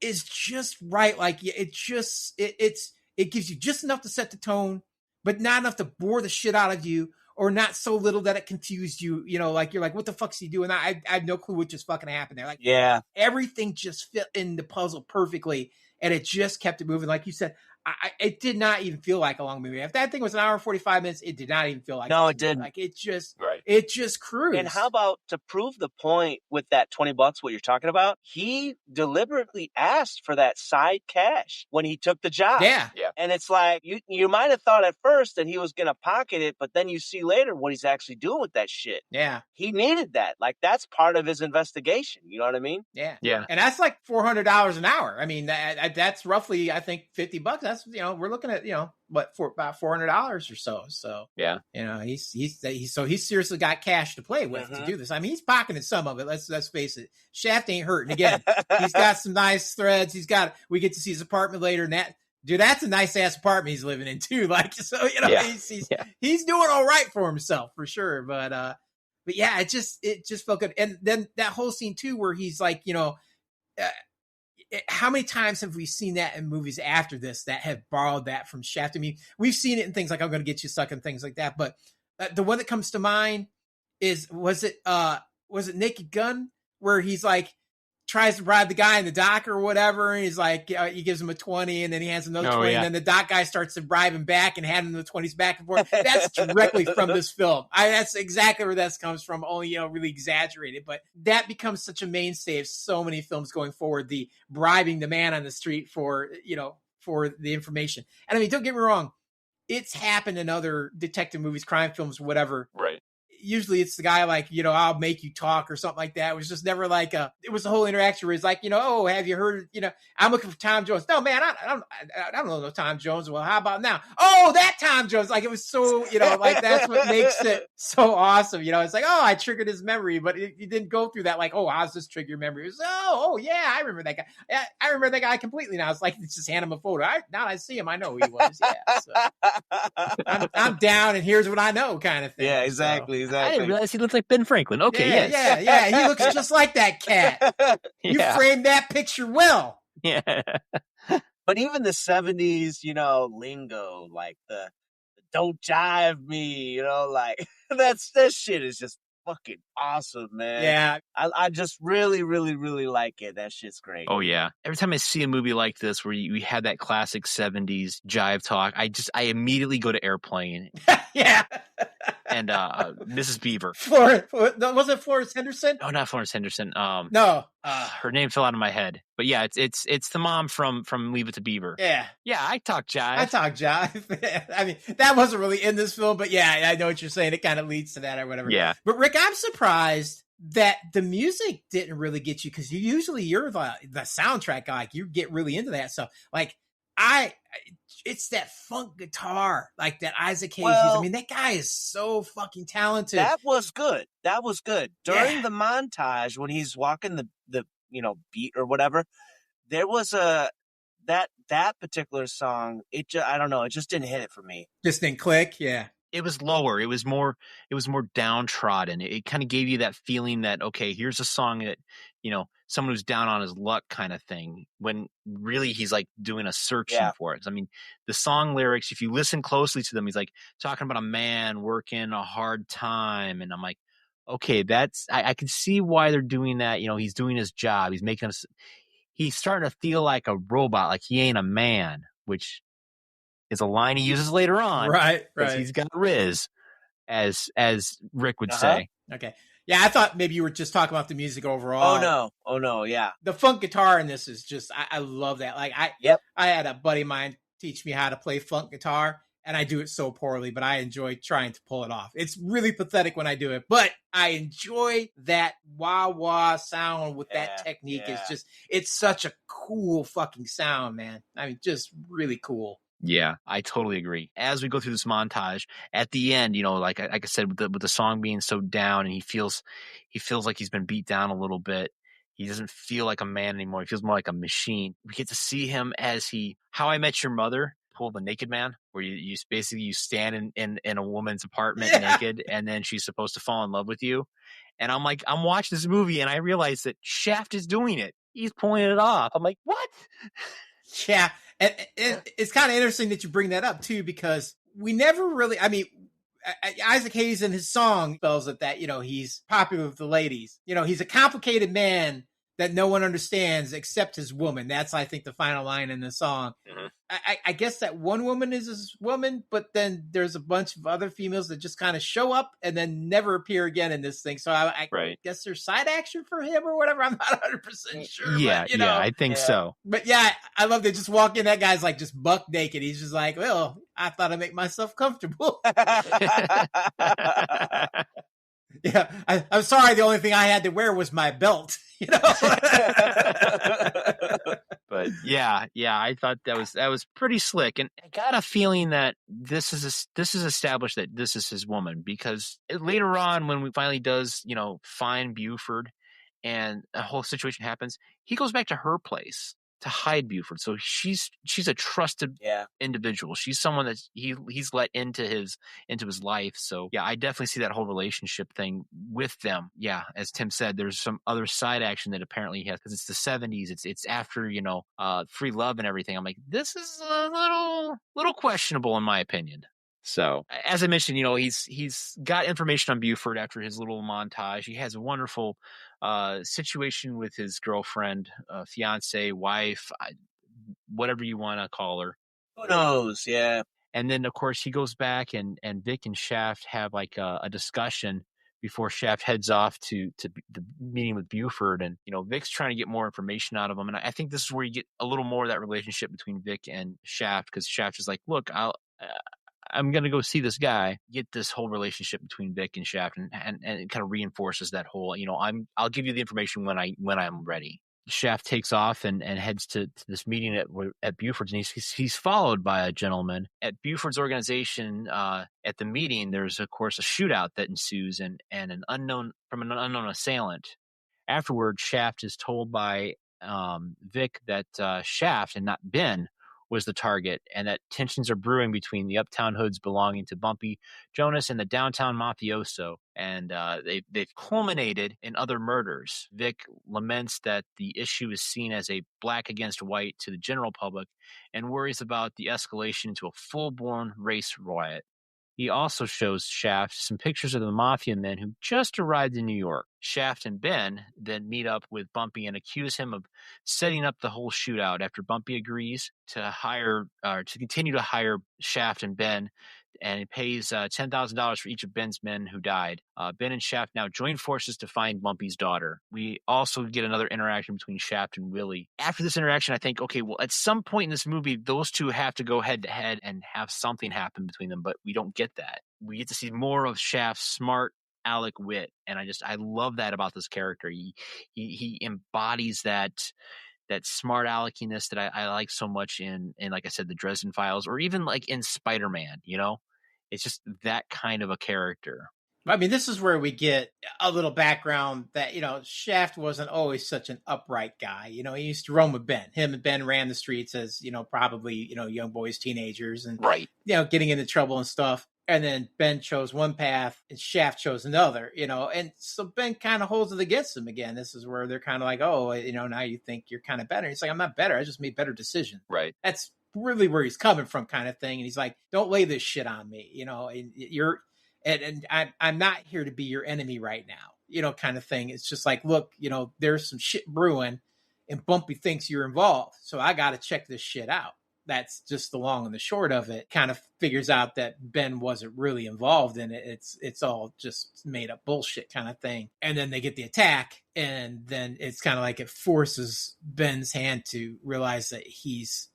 is just right. Like it gives you just enough to set the tone, but not enough to bore the shit out of you, or not so little that it confused you. Like you're like, what the fuck's he doing? I have no clue what just fucking happened there. Like, everything just fit in the puzzle perfectly, and it just kept it moving. Like you said, it did not even feel like a long movie. If that thing was an hour and 45 minutes, it did not even feel like it didn't. Like it just cruised. And how about, to prove the point with that $20, what you're talking about, he deliberately asked for that side cash when he took the job. Yeah. And it's like, you might have thought at first that he was going to pocket it, but then you see later what he's actually doing with that shit. Yeah. He needed that. Like, that's part of his investigation. You know what I mean? Yeah. And that's like $400 an hour. I mean, that's roughly, I think, $50. That's, we're looking at, for about $400 or so. So, he's seriously got cash to play with to do this. I mean, he's pocketing some of it. Let's face it. Shaft ain't hurting. Again, he's got some nice threads. We get to see his apartment later, and that's a nice ass apartment he's living in too. Like, so, he's doing all right for himself for sure. But yeah, it just felt good. And then that whole scene too, where he's like, how many times have we seen that in movies after this that have borrowed that from Shaft? I mean, we've seen it in things like I'm Going to Get You Suck and things like that. But the one that comes to mind was it Naked Gun, where he's like tries to bribe the guy in the dock or whatever, and he's like, he gives him a 20, and then he hands him another 20, and then the dock guy starts to bribe him back and hand him the 20s back and forth. That's directly from this film. That's exactly where that comes from, only really exaggerated. But that becomes such a mainstay of so many films going forward, the bribing the man on the street for the information. And I mean, don't get me wrong, it's happened in other detective movies, crime films, whatever. Right. usually it's the guy like, I'll make you talk or something like that. It was just never like it was the whole interaction where it's like, oh, have you heard, I'm looking for Tom Jones. No, man, I don't know no Tom Jones. Well, how about now? Oh, that Tom Jones. Like, it was so, like, that's what makes it so awesome. It's like, oh, I triggered his memory, but it didn't go through that. Like, oh, how's this trigger your memory? It was, oh, yeah, I remember that guy. I remember that guy completely now. It's like, it's just hand him a photo. Now I see him. I know who he was. Yeah. So I'm down and here's what I know kind of thing. Yeah, exactly. I didn't realize he looked like Ben Franklin. Okay, yes. Yeah. He looks just like that cat. You framed that picture well. Yeah. But even the 70s, lingo, like the don't jive me, like that shit is just fucking awesome, man. Yeah. I just really, really, really like it. That shit's great. Oh, yeah. Every time I see a movie like this where we had that classic 70s jive talk, I immediately go to Airplane. Yeah. And Mrs. Beaver. Was it Florence Henderson? Oh, not Florence Henderson. No. Her name fell out of my head. But yeah, it's the mom from Leave It to Beaver. Yeah. Yeah, I talk jive. I mean, that wasn't really in this film, but yeah, I know what you're saying. It kind of leads to that or whatever. Yeah. But Rick, I'm surprised that the music didn't really get you, because you're the soundtrack guy. Like, you get really into that stuff. Like, it's that funk guitar, like that Isaac Hayes. I mean, that guy is so fucking talented. That was good. During the montage when he's walking the beat or whatever, there was that particular song. I don't know. It just didn't hit it for me. Just didn't click. Yeah. It was lower. It was more downtrodden. It kind of gave you that feeling that, okay, here's a song that, someone who's down on his luck kind of thing, when really he's like doing a searching for it. I mean, the song lyrics, if you listen closely to them, he's like talking about a man working a hard time. And I'm like, okay, I can see why they're doing that. He's doing his job. He's starting to feel like a robot, like he ain't a man, which is a line he uses later on. Right. He's got Riz, as Rick would say. Okay. Yeah, I thought maybe you were just talking about the music overall. Oh no, yeah. The funk guitar in this is just, I love that. Like, I had a buddy of mine teach me how to play funk guitar, and I do it so poorly, but I enjoy trying to pull it off. It's really pathetic when I do it, but I enjoy that wah-wah sound with that technique. Yeah. It's such a cool fucking sound, man. I mean, just really cool. Yeah, I totally agree. As we go through this montage, at the end, like I said, with the song being so down, and he feels like he's been beat down a little bit. He doesn't feel like a man anymore. He feels more like a machine. We get to see him as How I Met Your Mother, Pull the Naked Man, where you basically stand in a woman's apartment naked, and then she's supposed to fall in love with you. And I'm watching this movie, and I realize that Shaft is doing it. He's pulling it off. I'm like, what? Yeah. And it's kind of interesting that you bring that up, too, because we never really, I mean, Isaac Hayes in his song spells it that, he's popular with the ladies. He's a complicated man that no one understands except his woman. That's, I think, the final line in the song. Mm-hmm. I guess that one woman is his woman, but then there's a bunch of other females that just kind of show up and then never appear again in this thing. So I guess there's side action for him or whatever. I'm not 100% sure. Yeah, but, I think so. But yeah, I love they just walk in. That guy's like just buck naked. He's just like, well, I thought I'd make myself comfortable. Yeah, I'm sorry. The only thing I had to wear was my belt. But yeah, I thought that was pretty slick, and I got a feeling that this is established that this is his woman, because later on when we finally does find Buford, and a whole situation happens, he goes back to her place to hide Buford. So she's a trusted individual. She's someone that he's let into his life. So yeah, I definitely see that whole relationship thing with them. Yeah, as Tim said, there's some other side action that apparently he has, because it's the 70s. It's after free love and everything. I'm like, this is a little questionable in my opinion. So as I mentioned, he's got information on Buford after his little montage. He has a wonderful situation with his girlfriend, fiance, wife, whatever you want to call her. Who knows? Yeah. And then of course he goes back and Vic and Shaft have like a discussion before Shaft heads off to the meeting with Buford. And, Vic's trying to get more information out of him. And I think this is where you get a little more of that relationship between Vic and Shaft, because Shaft is like, look, I'm going to go see this guy. Get this whole relationship between Vic and Shaft, and it kind of reinforces that whole, I'll give you the information when I'm ready. Shaft takes off and heads to this meeting at Buford's, and he's followed by a gentleman at Buford's organization. At the meeting, there's of course a shootout that ensues, and an unknown assailant. Afterward, Shaft is told by Vic that Shaft and not Ben was the target, and that tensions are brewing between the uptown hoods belonging to Bumpy Jonas and the downtown mafioso, and they've culminated in other murders. Vic laments that the issue is seen as a black against white to the general public, and worries about the escalation into a full-blown race riot. He also shows Shaft some pictures of the mafia men who just arrived in New York. Shaft and Ben then meet up with Bumpy and accuse him of setting up the whole shootout. After Bumpy agrees to continue to hire Shaft and Ben, and he pays $10,000 for each of Ben's men who died. Ben and Shaft now join forces to find Bumpy's daughter. We also get another interaction between Shaft and Willie. After this interaction, I think, okay, well, at some point in this movie, those two have to go head to head and have something happen between them, but we don't get that. We get to see more of Shaft's smart Alec wit, and I love that about this character. He embodies that smart Alekiness that I like so much in like I said, the Dresden Files, or even like in Spider-Man. It's just that kind of a character. I mean, this is where we get a little background that, Shaft wasn't always such an upright guy. He used to roam with Ben. Him and Ben ran the streets as, probably, young boys, teenagers, and, right. Getting into trouble and stuff. And then Ben chose one path and Shaft chose another, and so Ben kind of holds it against him again. This is where they're kind of like, oh, now you think you're kind of better. He's like, I'm not better. I just made better decisions. Right. That's really where he's coming from, kind of thing. And he's like, don't lay this shit on me, and I'm not here to be your enemy right now, kind of thing. It's just like, look, there's some shit brewing and Bumpy thinks you're involved. So I got to check this shit out. That's just the long and the short of it. Kind of figures out that Ben wasn't really involved in it. It's all just made up bullshit kind of thing. And then they get the attack, and then it's kind of like it forces Ben's hand to realize that he's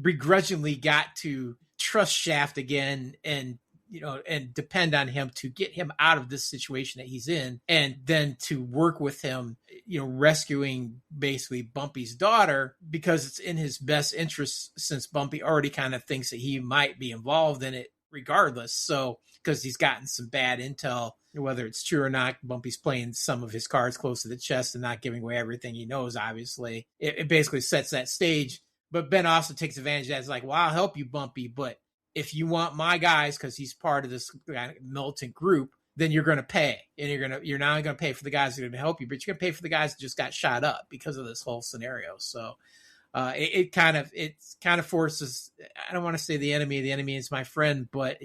begrudgingly got to trust Shaft again, and and depend on him to get him out of this situation that he's in, and then to work with him, rescuing basically Bumpy's daughter, because it's in his best interest, since Bumpy already kind of thinks that he might be involved in it regardless. So, because he's gotten some bad intel, whether it's true or not, Bumpy's playing some of his cards close to the chest and not giving away everything he knows, obviously. It basically sets that stage. But Ben also takes advantage of that. It's like, well, I'll help you, Bumpy, but if you want my guys, because he's part of this militant group, then you're going to pay, and you're not only going to pay for the guys that are going to help you, but you're going to pay for the guys that just got shot up because of this whole scenario. So it kind of forces. I don't want to say the enemy is my friend, but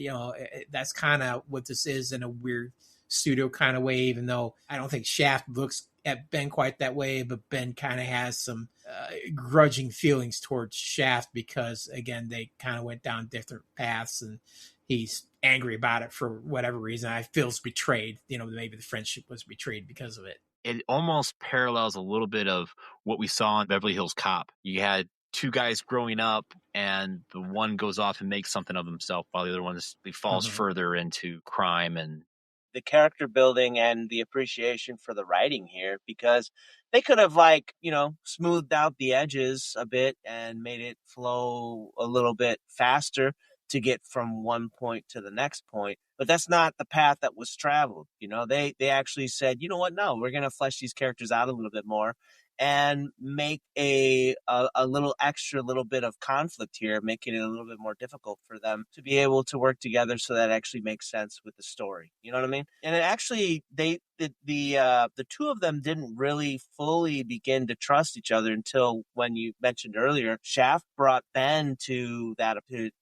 that's kind of what this is in a weird pseudo kind of way. Even though I don't think Shaft looks at Ben quite that way, but Ben kind of has some grudging feelings towards Shaft because, again, they kind of went down different paths, and he's angry about it for whatever reason. I feels betrayed. Maybe the friendship was betrayed because of it. It almost parallels a little bit of what we saw in Beverly Hills Cop. You had two guys growing up, and the one goes off and makes something of himself, while the other one falls further into crime. And the character building and the appreciation for the writing here, because they could have smoothed out the edges a bit and made it flow a little bit faster to get from one point to the next point. But that's not the path that was traveled. They actually said, you know what? No, we're going to flesh these characters out a little bit more and make a little bit of conflict here, making it a little bit more difficult for them to be able to work together, so that actually makes sense with the story. You know what I mean? And it actually, the two of them didn't really fully begin to trust each other until, when you mentioned earlier, Shaft brought Ben to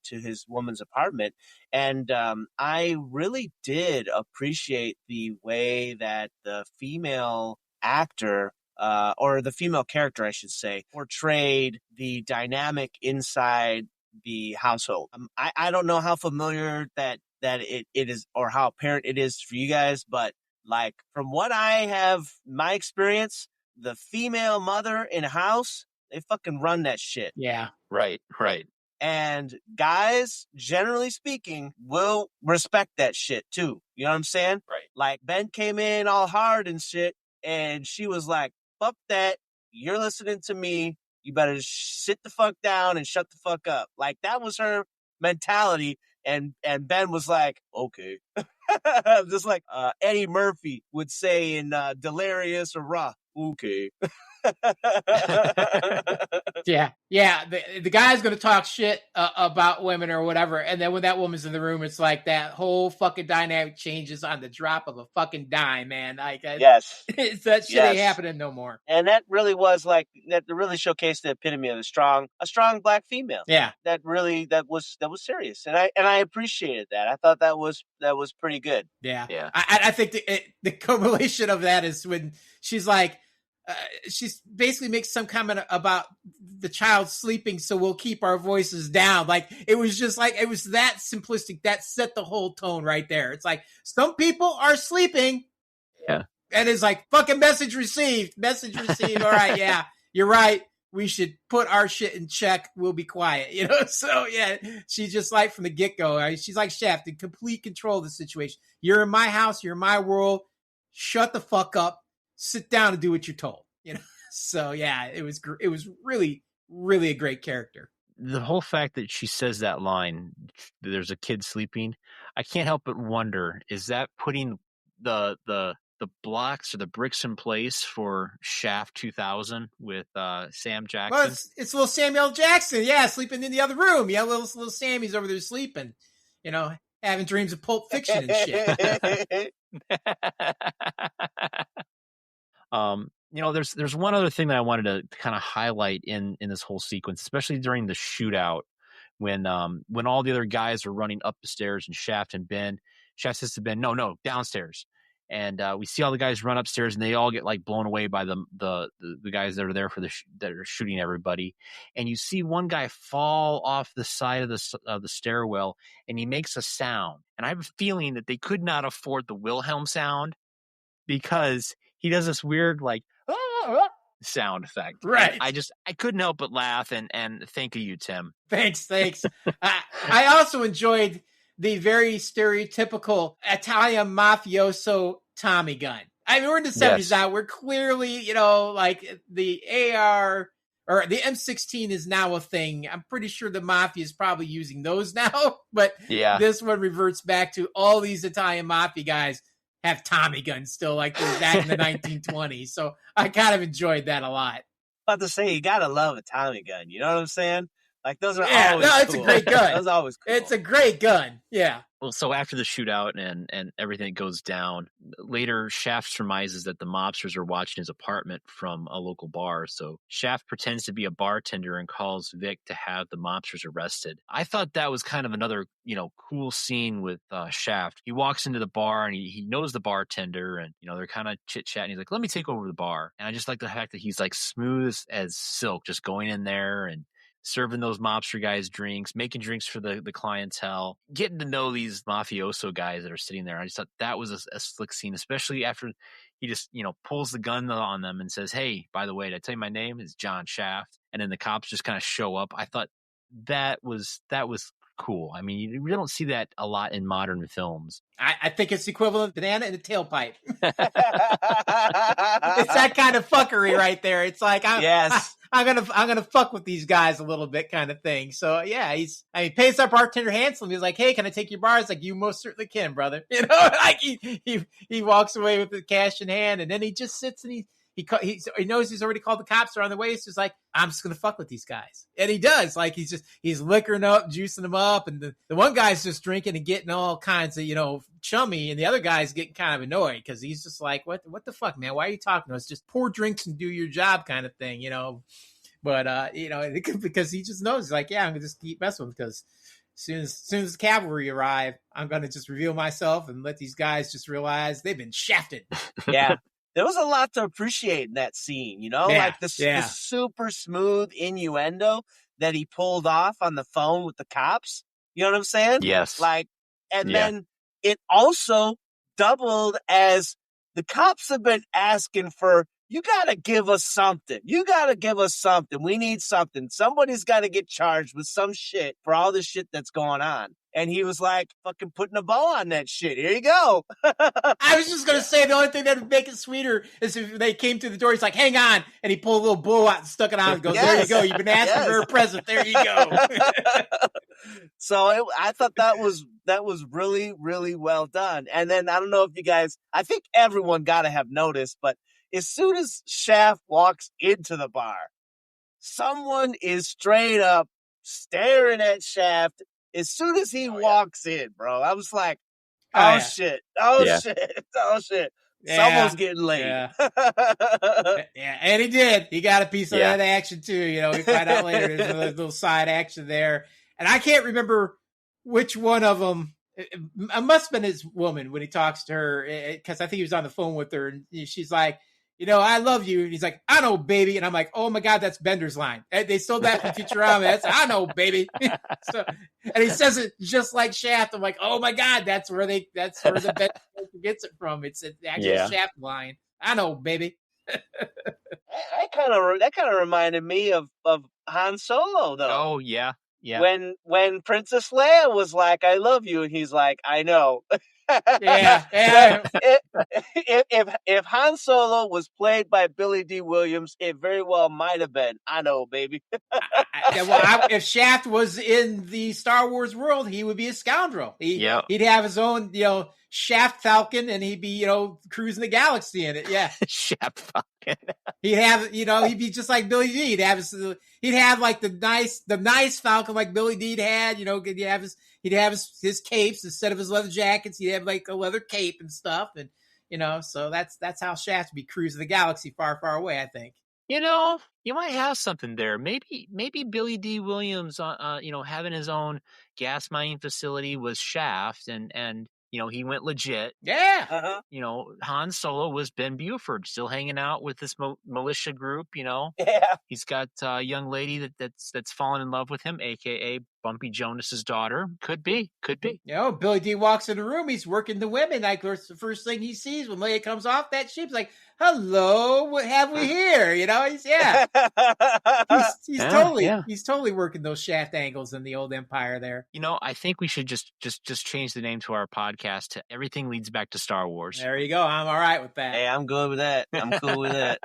his woman's apartment. And I really did appreciate the way that the female actor, or the female character, I should say, portrayed the dynamic inside the household. I don't know how familiar that it is, or how apparent it is for you guys, but from what I have, my experience, the female mother in a house, they fucking run that shit. Yeah. Right. And guys, generally speaking, will respect that shit too. You know what I'm saying? Right. Like Ben came in all hard and shit, and she was like, fuck that. You're listening to me. You better sit the fuck down and shut the fuck up. Like that was her mentality. And Ben was like, okay. Just like Eddie Murphy would say in Delirious or Raw. Okay. Yeah. The guy's going to talk shit about women or whatever. And then when that woman's in the room, it's like that whole fucking dynamic changes on the drop of a fucking dime, man. Like, yes. That shit ain't happening no more. And that really was like, that really showcased the epitome of a strong black female. Yeah. That was serious. And I appreciated that. I thought that was pretty good. Yeah. Yeah. I think the correlation of that is when she's like, she's basically makes some comment about the child sleeping, so we'll keep our voices down. Like it was just like, it was that simplistic. That set the whole tone right there. It's like, some people are sleeping. Yeah. And it's like, fucking message received. All right. Yeah, you're right. We should put our shit in check. We'll be quiet, you know? So yeah, she's just like from the get-go. She's like Shaft in complete control of the situation. You're in my house. You're in my world. Shut the fuck up. Sit down and do what you're told, you know? So yeah, it was really, really a great character. The whole fact that she says that line, there's a kid sleeping, I can't help but wonder, is that putting the blocks or the bricks in place for Shaft 2000 with Sam Jackson? Well, it's little Samuel Jackson, yeah, sleeping in the other room. Yeah, little Sammy's over there sleeping, you know, having dreams of Pulp Fiction and shit. You know, there's one other thing that I wanted to kind of highlight in this whole sequence, especially during the shootout, when all the other guys are running up the stairs and Shaft says to Ben, no, downstairs. And we see all the guys run upstairs, and they all get like blown away by the guys that are there that are shooting everybody. And you see one guy fall off the side of the stairwell, and he makes a sound. And I have a feeling that they could not afford the Wilhelm sound, because he does this weird like sound effect. Right. And I couldn't help but laugh, and thank you, Tim. Thanks. I also enjoyed the very stereotypical Italian mafioso Tommy gun. I mean, we're in the 70s now. We're clearly, you know, like the AR or the M16 is now a thing. I'm pretty sure the mafia is probably using those now, but this one reverts back to all these Italian mafia guys have Tommy guns still, like they're back in the 1920s. So I kind of enjoyed that a lot. About to say, you gotta love a Tommy gun. You know what I'm saying? Like those are always it's cool. a great gun. Those are always cool. It's a great gun. Yeah. Well, so after the shootout and everything goes down, later Shaft surmises that the mobsters are watching his apartment from a local bar. So Shaft pretends to be a bartender and calls Vic to have the mobsters arrested. I thought that was kind of another, you know, cool scene with Shaft. He walks into the bar and he knows the bartender, and, you know, they're kind of chit-chatting. He's like, let me take over the bar. And I just like the fact that he's like smooth as silk, just going in there and serving those mobster guys drinks, making drinks for the clientele, getting to know these mafioso guys that are sitting there. I just thought that was a slick scene, especially after he just, you know, pulls the gun on them and says, hey, by the way, did I tell you my name is John Shaft? And then the cops just kind of show up. I thought that was cool. I mean, you don't see that a lot in modern films. I think it's equivalent to banana in a tailpipe. It's that kind of fuckery right there. It's like, I'm gonna fuck with these guys a little bit, kind of thing. So yeah, he pays our bartender handsomely. He's like, hey, can I take your bar? It's like, you most certainly can, brother. You know, like he walks away with the cash in hand, and then he just sits and he knows he's already called the cops. They're on the way. It's just like, I'm just going to fuck with these guys. And he does. Like, he's liquoring up, juicing them up. And the one guy's just drinking and getting all kinds of, you know, chummy. And the other guy's getting kind of annoyed because he's just like, what the fuck, man? Why are you talking to us? Just pour drinks and do your job kind of thing, you know? But, you know, because he just knows, like, yeah, I'm going to just keep messing with them, because as soon as the cavalry arrive, I'm going to just reveal myself and let these guys just realize they've been shafted. Yeah. There was a lot to appreciate in that scene, you know, like the super smooth innuendo that he pulled off on the phone with the cops. You know what I'm saying? Yes. Like, and then it also doubled as the cops have been asking for you got to give us something. You got to give us something. We need something. Somebody's got to get charged with some shit for all the shit that's going on. And he was like, fucking putting a bow on that shit. Here you go. I was just going to say the only thing that would make it sweeter is if they came to the door. He's like, hang on. And he pulled a little bow out and stuck it on and goes, there you go. You've been asking for a present. There you go. So I thought that was really, really well done. And then I don't know if you guys, I think everyone got to have noticed, but as soon as Shaft walks into the bar, someone is straight up staring at Shaft as soon as he walks in, bro. I was like, shit. Oh, shit. Oh, shit. Someone's getting laid. Yeah. Yeah, and he did. He got a piece of that action, too. You know, we find out later there's a little side action there. And I can't remember which one of them. It must have been his woman when he talks to her, because I think he was on the phone with her, and she's like, you know, I love you. And he's like, I know, baby. And I'm like, oh my God, that's Bender's line. They stole that from Futurama. That's, I know, baby. So, and he says it just like Shaft. I'm like, oh my God, that's where the Bender gets it from. It's the actual Shaft line. I know, baby. that kind of reminded me of Han Solo, though. Oh yeah. Yeah. When Princess Leia was like, I love you, and he's like, I know. Yeah. If Han Solo was played by Billy D. Williams, it very well might have been. I know, baby. If Shaft was in the Star Wars world, he would be a scoundrel. He'd have his own, you know, Shaft Falcon, and he'd be, you know, cruising the galaxy in it. Yeah, Shaft Falcon. He'd have, you know, he'd be just like Billy D. He'd have like the nice Falcon like Billy D had. You know, he'd have his capes instead of his leather jackets. He'd have like a leather cape and stuff, and you know, so that's how Shaft would be cruising the galaxy far, far away. I think. You know, you might have something there. Maybe Billy D. Williams, you know, having his own gas mining facility was Shaft, and you know, he went legit. Yeah. You know, Han Solo was Ben Buford, still hanging out with this militia group. You know, he's got a young lady that's fallen in love with him, aka Bumpy Jonas's daughter. Could be. You know, Billy D walks in the room. He's working the women. Like, the first thing he sees when Leia comes off that ship, he's like, "Hello, what have we here?" You know, he's totally working those Shaft angles in the old Empire there. You know, I think we should just change the name to our podcast to Everything Leads Back to Star Wars. There you go. I'm all right with that. Hey, I'm good with that. I'm cool with that.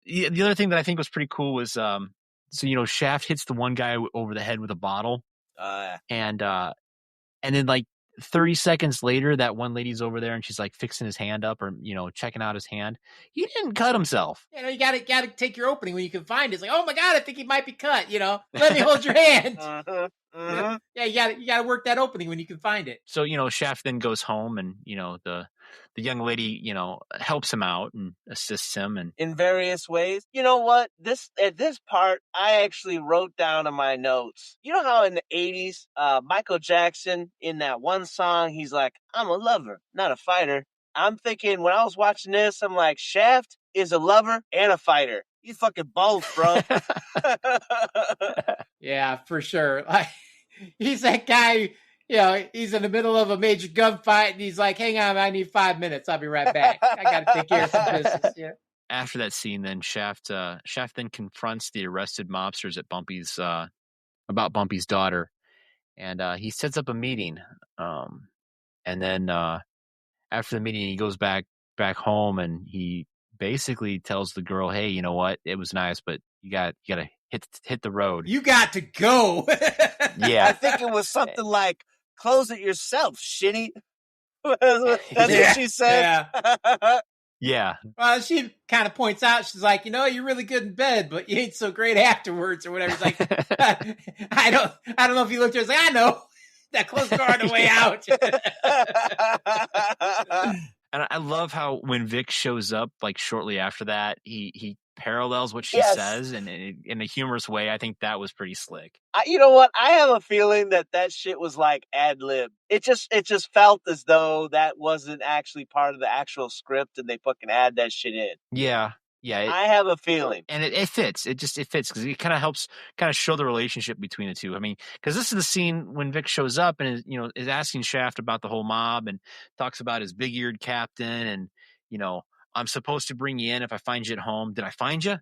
The other thing that I think was pretty cool was, so you know, Shaft hits the one guy over the head with a bottle. And then like 30 seconds later, that one lady's over there and she's like fixing his hand up, or, you know, checking out his hand. He didn't cut himself. You know, you gotta take your opening when you can find it. It's like, oh my God, I think he might be cut. You know, let me hold your hand. Yeah, you gotta work that opening when you can find it. So, you know, Shaft then goes home, and, you know, the young lady, you know, helps him out and assists him, and in various ways. You know what? At this part, I actually wrote down in my notes. You know how in the 80s, Michael Jackson, in that one song, he's like, I'm a lover, not a fighter. I'm thinking, when I was watching this, I'm like, Shaft is a lover and a fighter. He's fucking both, bro. Yeah, for sure. Like, he's that guy. You know, he's in the middle of a major gunfight, and he's like, hang on, I need 5 minutes. I'll be right back. I got to take care of some business. Yeah. After that scene, then Shaft then confronts the arrested mobsters at Bumpy's, about Bumpy's daughter. And he sets up a meeting. And then after the meeting, he goes back home, and he basically tells the girl, hey, you know what? It was nice, but you got to hit the road. You got to go. Yeah. I think it was something like, close it yourself, shitty. That's what she said. Yeah. Well, she kind of points out, she's like, you know, you're really good in bed, but you ain't so great afterwards, or whatever. It's like, I don't know if you looked at her. It's like, I know that closed door on the way out. And I love how when Vic shows up, like shortly after that, he parallels what she says, and in a humorous way. I think that was pretty slick. You know what? I have a feeling that shit was like ad lib. It just felt as though that wasn't actually part of the actual script, and they fucking add that shit in. Yeah. I have a feeling, and it fits. It fits because it kind of helps show the relationship between the two. I mean, because this is the scene when Vic shows up and is asking Shaft about the whole mob, and talks about his big-eared captain, and, you know, I'm supposed to bring you in if I find you at home. Did I find you?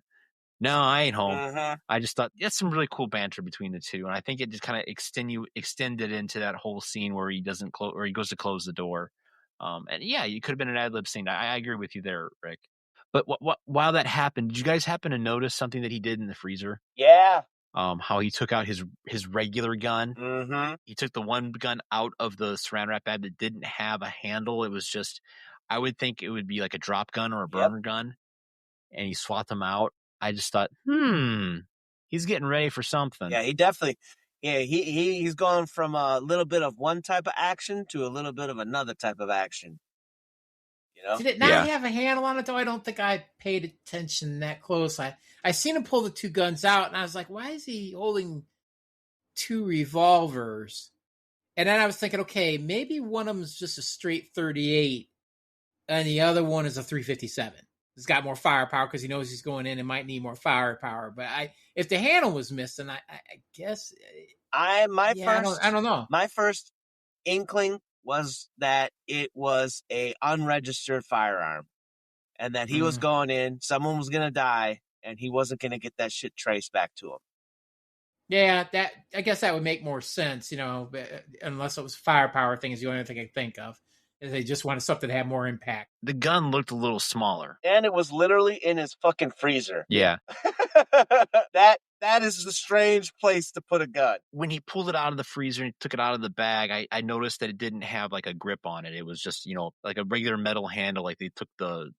No, I ain't home. I just thought that's some really cool banter between the two, and I think it just kind of extended into that whole scene where he doesn't close, or he goes to close the door. And yeah, you could have been an ad lib scene. I agree with you there, Rick. But while that happened, did you guys happen to notice something that he did in the freezer? Yeah. How he took out his regular gun. Mm-hmm. He took the one gun out of the saran wrap bag that didn't have a handle. It was just, I would think it would be like a drop gun or a burner gun, and he swapped them out. I just thought, he's getting ready for something. Yeah, he definitely. Yeah, he's going from a little bit of one type of action to a little bit of another type of action. You know? Did it not have a handle on it though? I don't think I paid attention that close. I seen him pull the two guns out, and I was like, why is he holding two revolvers? And then I was thinking, okay, maybe one of them is just a straight 38, and the other one is a 357. It's got more firepower because he knows he's going in and might need more firepower. But if the handle was missing, I guess I don't know. My first inkling was that it was a unregistered firearm, and that he was going in, someone was gonna die, and he wasn't gonna get that shit traced back to him. Yeah, I guess that would make more sense, unless it was firepower thing is the only thing I can think of. They just wanted something to have more impact. The gun looked a little smaller. And it was literally in his fucking freezer. Yeah. That is the strange place to put a gun. When he pulled it out of the freezer and took it out of the bag, I noticed that it didn't have like a grip on it. It was just, like a regular metal handle. Like they took the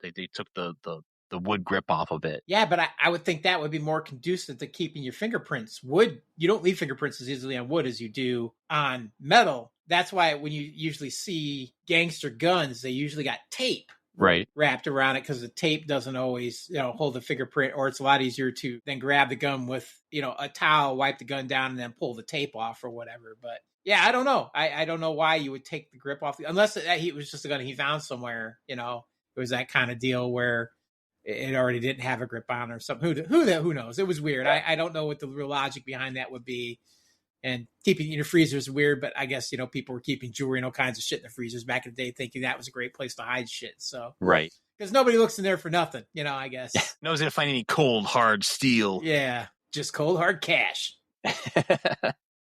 wood grip off of it. Yeah, but I would think that would be more conducive to keeping your fingerprints. Wood, you don't leave fingerprints as easily on wood as you do on metal. That's why when you usually see gangster guns, they usually got tape wrapped around it because the tape doesn't always, hold the fingerprint, or it's a lot easier to then grab the gun with, a towel, wipe the gun down, and then pull the tape off or whatever. But yeah, I don't know. I don't know why you would take the grip off, unless it was just a gun he found somewhere. It was that kind of deal where it already didn't have a grip on or something. Who knows? It was weird. I don't know what the real logic behind that would be. And keeping it in your freezer is weird, but I guess, people were keeping jewelry and all kinds of shit in the freezers back in the day, thinking that was a great place to hide shit. So, right. Because nobody looks in there for nothing, I guess. Nobody's going to find any cold, hard steel. Yeah. Just cold, hard cash.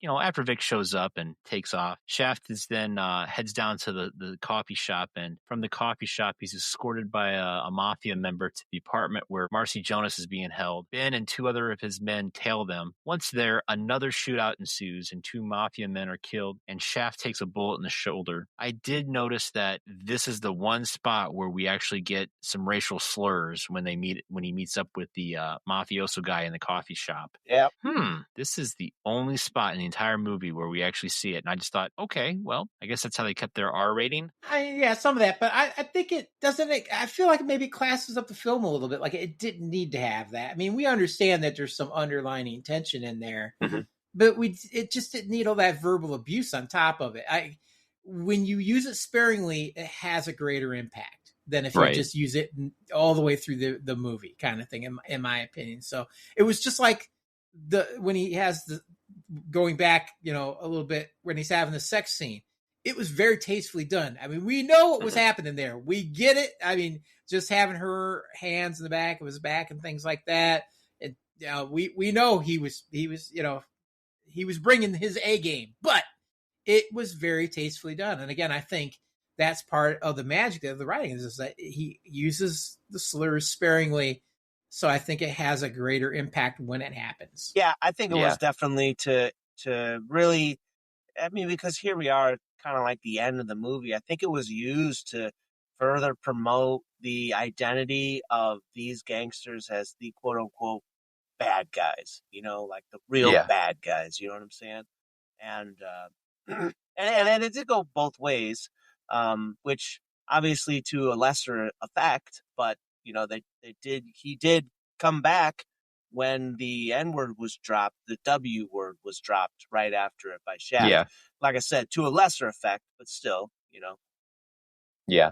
After Vic shows up and takes off, Shaft is then heads down to the coffee shop, and from the coffee shop, he's escorted by a mafia member to the apartment where Marcy Jonas is being held. Ben and two other of his men tail them. Once there, another shootout ensues, and two mafia men are killed, and Shaft takes a bullet in the shoulder. I did notice that this is the one spot where we actually get some racial slurs when he meets up with the mafioso guy in the coffee shop. Yeah. This is the only spot in the entire movie where we actually see it, and I just thought, okay, well, I guess that's how they kept their R rating. Yeah, some of that, but I think it doesn't. I feel like maybe it classes up the film a little bit. Like it didn't need to have that. I mean, we understand that there's some underlining tension in there, but it just didn't need all that verbal abuse on top of it. When you use it sparingly, it has a greater impact than if you just use it all the way through the movie, kind of thing, in my opinion. So it was just like when he has going back, a little bit when he's having the sex scene, it was very tastefully done. I mean, we know what was happening there. We get it. I mean, just having her hands in the back of his back and things like that. And we know he was bringing his A game, but it was very tastefully done. And again, I think that's part of the magic of the writing is that he uses the slurs sparingly. So I think it has a greater impact when it happens. Yeah, I think it was definitely to really, I mean, because here we are kind of like the end of the movie. I think it was used to further promote the identity of these gangsters as the quote unquote bad guys, like the real bad guys, you know what I'm saying? And, and it did go both ways, which obviously to a lesser effect, but he did come back when the N-word was dropped, the W word was dropped right after it by Shaft. Yeah. Like I said, to a lesser effect, but still, Yeah.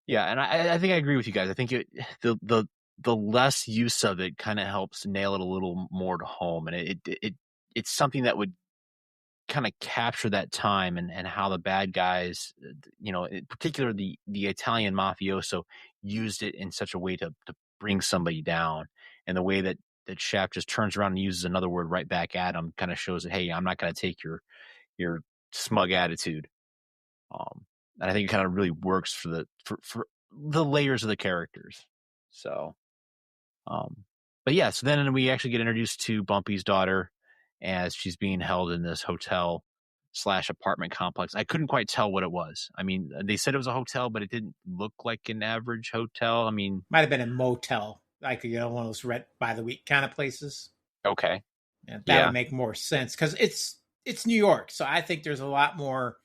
Yeah, and I think I agree with you guys. I think the less use of it kind of helps nail it a little more to home, and it's something that would kind of capture that time and how the bad guys, in particular the Italian mafioso, used it in such a way to bring somebody down, and the way that Shaft just turns around and uses another word right back at him kind of shows that, hey, I'm not going to take your smug attitude. And I think it kind of really works for the layers of the characters. So, but yeah, so then we actually get introduced to Bumpy's daughter as she's being held in this hotel / apartment complex. I couldn't quite tell what it was. I mean, they said it was a hotel, but it didn't look like an average hotel. I mean, might have been a motel, like one of those rent by the week kind of places. Okay, that would make more sense because it's New York, so I think there's a lot more.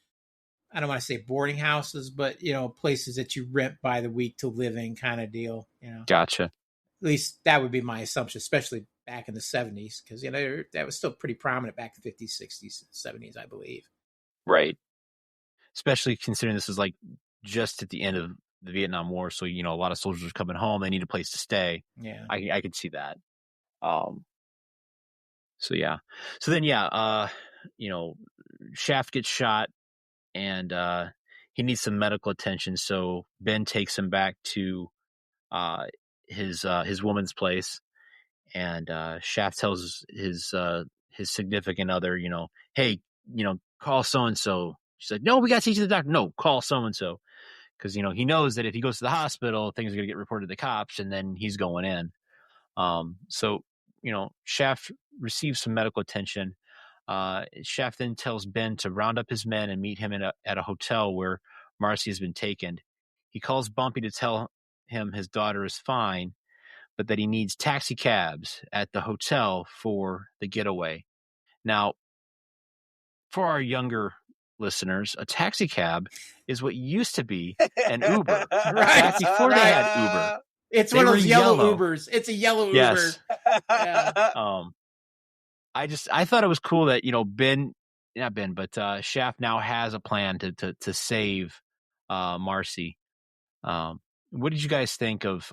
I don't want to say boarding houses, but places that you rent by the week to live in, kind of deal. Gotcha. At least that would be my assumption, especially back in the 70s, because that was still pretty prominent back in the 50s, 60s, 70s, I believe. Right. Especially considering this is like just at the end of the Vietnam War, so a lot of soldiers are coming home. They need a place to stay. Yeah, I could see that. So yeah. So then Shaft gets shot, and he needs some medical attention. So Ben takes him back to his woman's place, and Shaft tells his significant other, hey, call so and so. She's like, no, we got to take you to the doctor. No, call so and so, because he knows that if he goes to the hospital, things are going to get reported to the cops, and then he's going in. So Shaft receives some medical attention. Shaft then tells Ben to round up his men and meet him at a hotel where Marcy has been taken. He calls Bumpy to tell him his daughter is fine, but that he needs taxi cabs at the hotel for the getaway. Now, for our younger listeners, a taxi cab is what used to be an Uber. Right. Before they had Uber. It's one of those yellow Ubers. It's a yellow yes. Uber. Yeah. I thought it was cool that Shaft now has a plan to save Marcy. What did you guys think of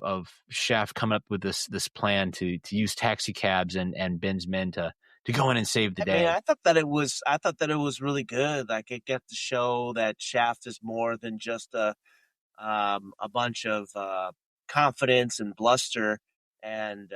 Shaft coming up with this plan to use taxi cabs and Ben's men to go in and save the day? I thought that it was really good. Like, it got to show that Shaft is more than just a bunch of confidence and bluster and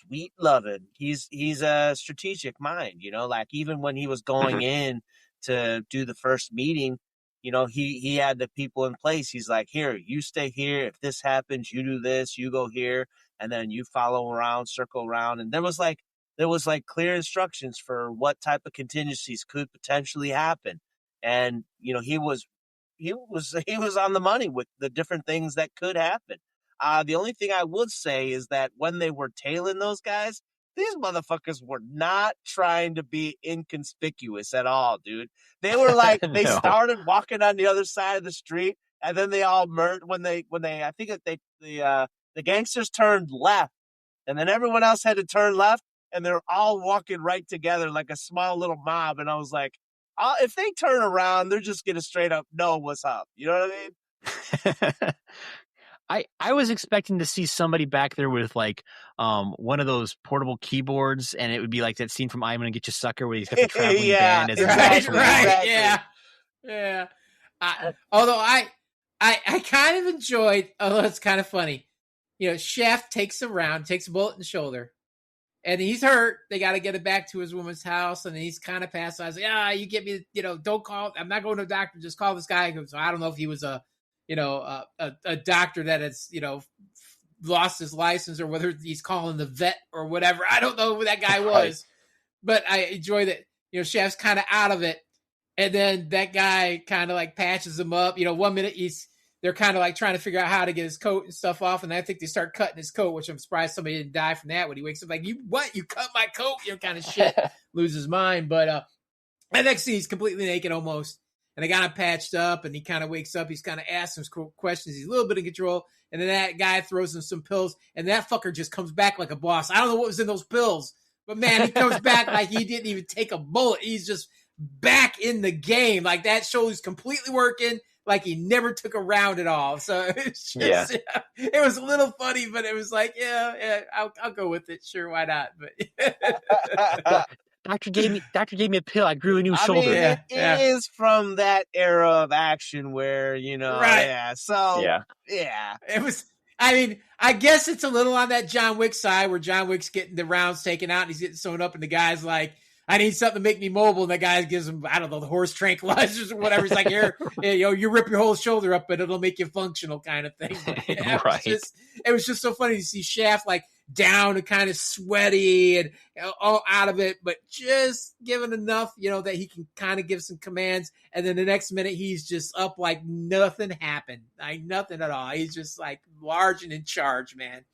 sweet loving. He's a strategic mind, like even when he was going in to do the first meeting, he had the people in place. He's like, here, you stay here. If this happens, you do this, you go here, and then you follow around, circle around. And there was clear instructions for what type of contingencies could potentially happen. And, he was on the money with the different things that could happen. The only thing I would say is that when they were tailing those guys, these motherfuckers were not trying to be inconspicuous at all, dude. They were like, they started walking on the other side of the street, and then they all merged when they I think that the gangsters turned left, and then everyone else had to turn left, and they're all walking right together like a small little mob. And I was like, if they turn around, they're just gonna straight up know what's up. You know what I mean? I was expecting to see somebody back there with like one of those portable keyboards, and it would be like that scene from I'm Gonna Get You Sucker where he's got the traveling band. Right. Yeah. Although I kind of enjoyed, although it's kind of funny, Shaft takes a bullet in the shoulder, and he's hurt. They got to get it back to his woman's house, and he's kind of passed. I was like, you get me, don't call. I'm not going to a doctor. Just call this guy. So I don't know if he was a doctor that has, lost his license, or whether he's calling the vet or whatever. I don't know who that guy was, right. But I enjoy that, Shaft's kind of out of it. And then that guy kind of like patches him up. 1 minute they're kind of like trying to figure out how to get his coat and stuff off. And I think they start cutting his coat, which I'm surprised somebody didn't die from that when he wakes up like, you cut my coat, kind of shit, lose his mind. But the next scene, he's completely naked almost. And they got him patched up, and he kind of wakes up. He's kind of asking some questions. He's a little bit in control. And then that guy throws him some pills, and that fucker just comes back like a boss. I don't know what was in those pills, but man, he comes back like he didn't even take a bullet. He's just back in the game. Like, that show is completely working, like he never took a round at all. So it's just, it was a little funny, but it was like, I'll go with it. Sure, why not? But Doctor gave me a pill. I grew a new shoulder. mean, it is from that era of action where, Right. yeah. So, yeah. It was, I mean, I guess it's a little on that John Wick side where John Wick's getting the rounds taken out and he's getting sewn up and the guy's like, I need something to make me mobile. And the guy gives him, I don't know, the horse tranquilizers or whatever. He's like, here, you rip your whole shoulder up, but it'll make you functional kind of thing. But, yeah, Right. It was just so funny to see Shaft like down and kind of sweaty and all out of it, but just given enough, that he can kind of give some commands. And then the next minute he's just up like nothing happened. Like nothing at all. He's just like large and in charge, man.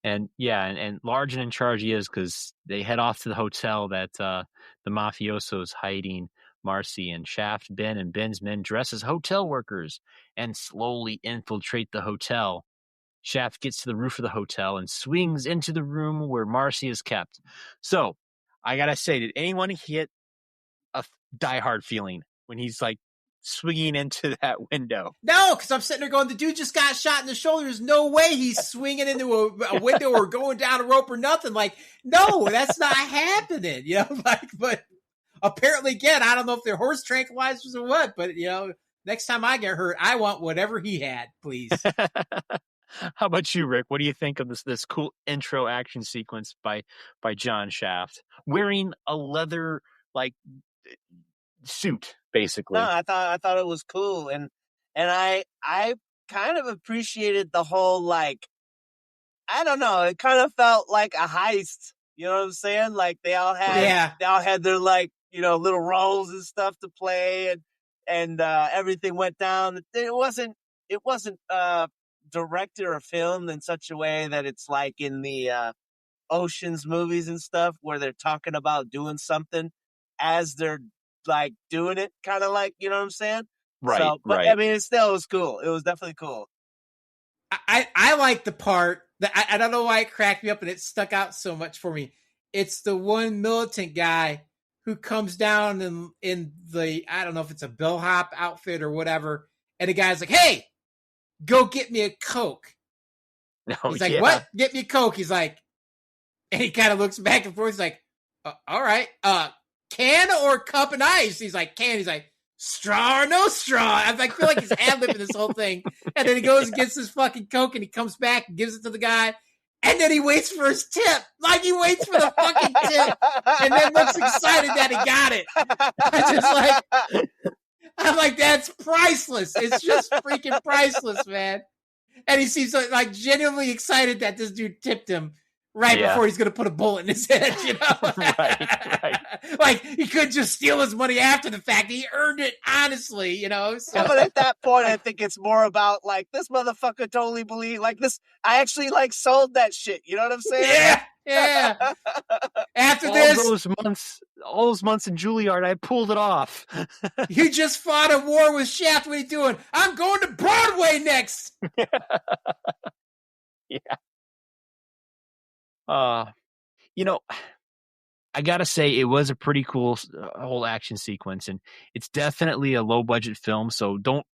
And and large and in charge he is, because they head off to the hotel that the mafioso is hiding Marcy, and Shaft, Ben, and Ben's men dress as hotel workers and slowly infiltrate the hotel. Shaft gets to the roof of the hotel and swings into the room where Marcy is kept. So, I gotta say, did anyone get a Die Hard feeling when he's like swinging into that window? No, because I'm sitting there going, the dude just got shot in the shoulder. There's no way he's swinging into a window or going down a rope or nothing. Like, no, that's not happening. But apparently, again, I don't know if they're horse tranquilizers or what, but next time I get hurt, I want whatever he had, please. How about you, Rick? What do you think of this cool intro action sequence by John Shaft wearing a leather suit, basically? No, I thought it was cool, and I kind of appreciated the whole I don't know, it kind of felt like a heist. You know what I'm saying? Like they all had their little roles and stuff to play, and everything went down. It wasn't directed or filmed in such a way that it's like in the Ocean's movies and stuff where they're talking about doing something as they're doing it, kind of you know what I'm saying? Right. So, but right. I mean, it was cool. It was definitely cool. I like the part that I don't know why it cracked me up and it stuck out so much for me. It's the one militant guy who comes down in the, I don't know if it's a bellhop outfit or whatever, and the guy's like, "Hey, go get me a Coke." He's like, "What? Get me a Coke." He's like, and he kind of looks back and forth. He's like, "All right, can or cup and ice?" He's like, "Can." He's like, "Straw or no straw?" I feel like he's ad-libbing this whole thing. And then he goes and gets his fucking Coke and he comes back and gives it to the guy. And then he waits for his tip. Like he waits for the fucking tip. And then looks excited that he got it. I'm like, that's priceless. It's just freaking priceless, man. And he seems like genuinely excited that this dude tipped him before he's going to put a bullet in his head, right. Like, he could just steal his money after the fact. He earned it honestly, So. Yeah, but at that point, I think it's more about, this motherfucker totally believed, this, I actually, sold that shit. You know what I'm saying? Yeah. After all those months in Juilliard, I pulled it off. You just fought a war with Shaft. What are you doing? I'm going to Broadway next. Yeah. I gotta say it was a pretty cool whole action sequence, and it's definitely a low budget film. So don't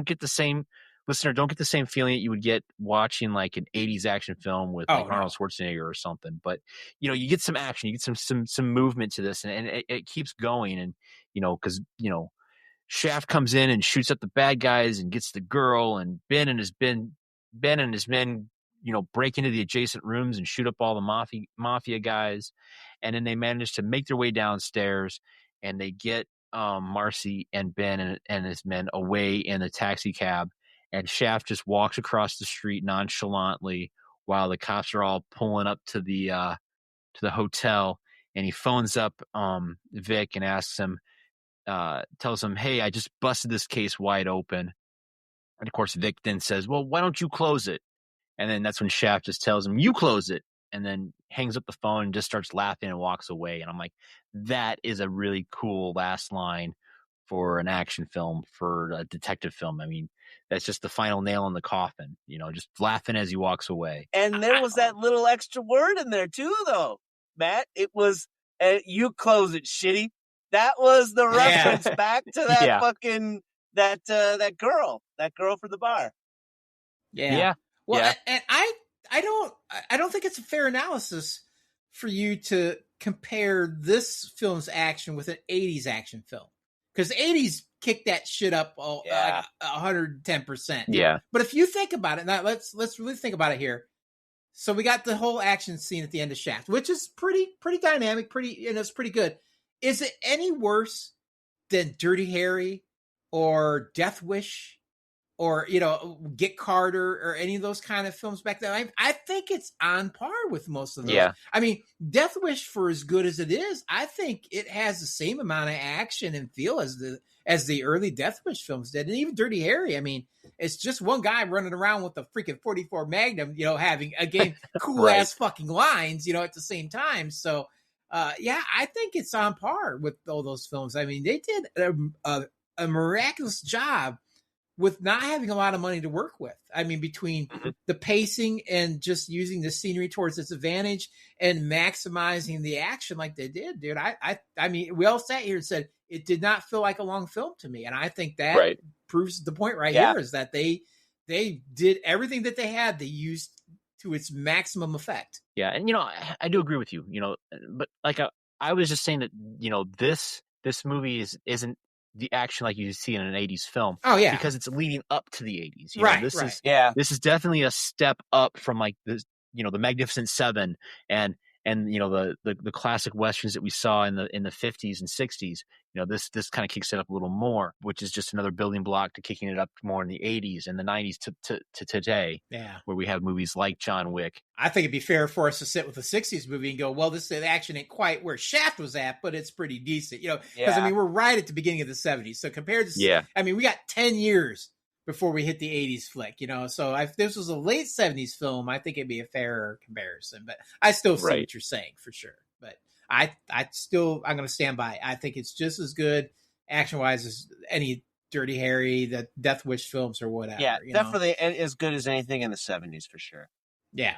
get the same feeling that you would get watching an 80s action film with Arnold Schwarzenegger or something. But you get some action, you get some movement to this, and it keeps going. And because Shaft comes in and shoots up the bad guys and gets the girl, and Ben and his men break into the adjacent rooms and shoot up all the mafia guys. And then they manage to make their way downstairs, and they get Marcy and Ben and his men away in the taxi cab. And Shaft just walks across the street nonchalantly while the cops are all pulling up to the hotel. And he phones up Vic and asks him, tells him, "Hey, I just busted this case wide open." And of course, Vic then says, "Well, why don't you close it?" And then that's when Shaft just tells him, "You close it," and then hangs up the phone and just starts laughing and walks away. And I'm like, that is a really cool last line for an action film, for a detective film. I mean, that's just the final nail in the coffin, just laughing as he walks away. And there was that little extra word in there too, though, Matt. It was, "You close it, shitty." That was the reference back to that fucking, that girl from the bar. Yeah. Well, and I don't think it's a fair analysis for you to compare this film's action with an 80s action film. Because the 80s kicked that shit up like 110%. Yeah. But if you think about it, now let's really think about it here. So we got the whole action scene at the end of Shaft, which is pretty dynamic, it's pretty good. Is it any worse than Dirty Harry or Death Wish or, Get Carter or any of those kind of films back then? I think it's on par with most of those. Yeah. I mean, Death Wish, for as good as it is, I think it has the same amount of action and feel as the early Death Wish films did. And even Dirty Harry, I mean, it's just one guy running around with a freaking 44 Magnum, having, again, cool Right. ass fucking lines, at the same time. So, I think it's on par with all those films. I mean, they did a miraculous job with not having a lot of money to work with. I mean, between the pacing and just using the scenery towards its advantage and maximizing the action like they did, dude. I mean, we all sat here and said it did not feel like a long film to me. And I think that proves the point here is that they did everything that they had. They used to its maximum effect. Yeah. And, I do agree with you, but like I was just saying that, this movie isn't the action like you see in an 80s film. Oh yeah. Because it's leading up to the 80s. This is definitely a step up from like this, the Magnificent Seven and the classic westerns that we saw in the 50s and 60s. This kind of kicks it up a little more, which is just another building block to kicking it up more in the 80s and the 90s to today. Yeah. Where we have movies like John Wick. I think it'd be fair for us to sit with the 60s movie and go, well, this action ain't quite where Shaft was at, but it's pretty decent, because I mean, we're right at the beginning of the 70s. So compared to, I mean, we got 10 years before we hit the 80s flick, so if this was a late 70s film, I think it'd be a fairer comparison, but I still see what you're saying for sure. But I'm going to stand by. I think it's just as good action wise as any Dirty Harry, the Death Wish films or whatever. Yeah, definitely as good as anything in the 70s for sure. Yeah.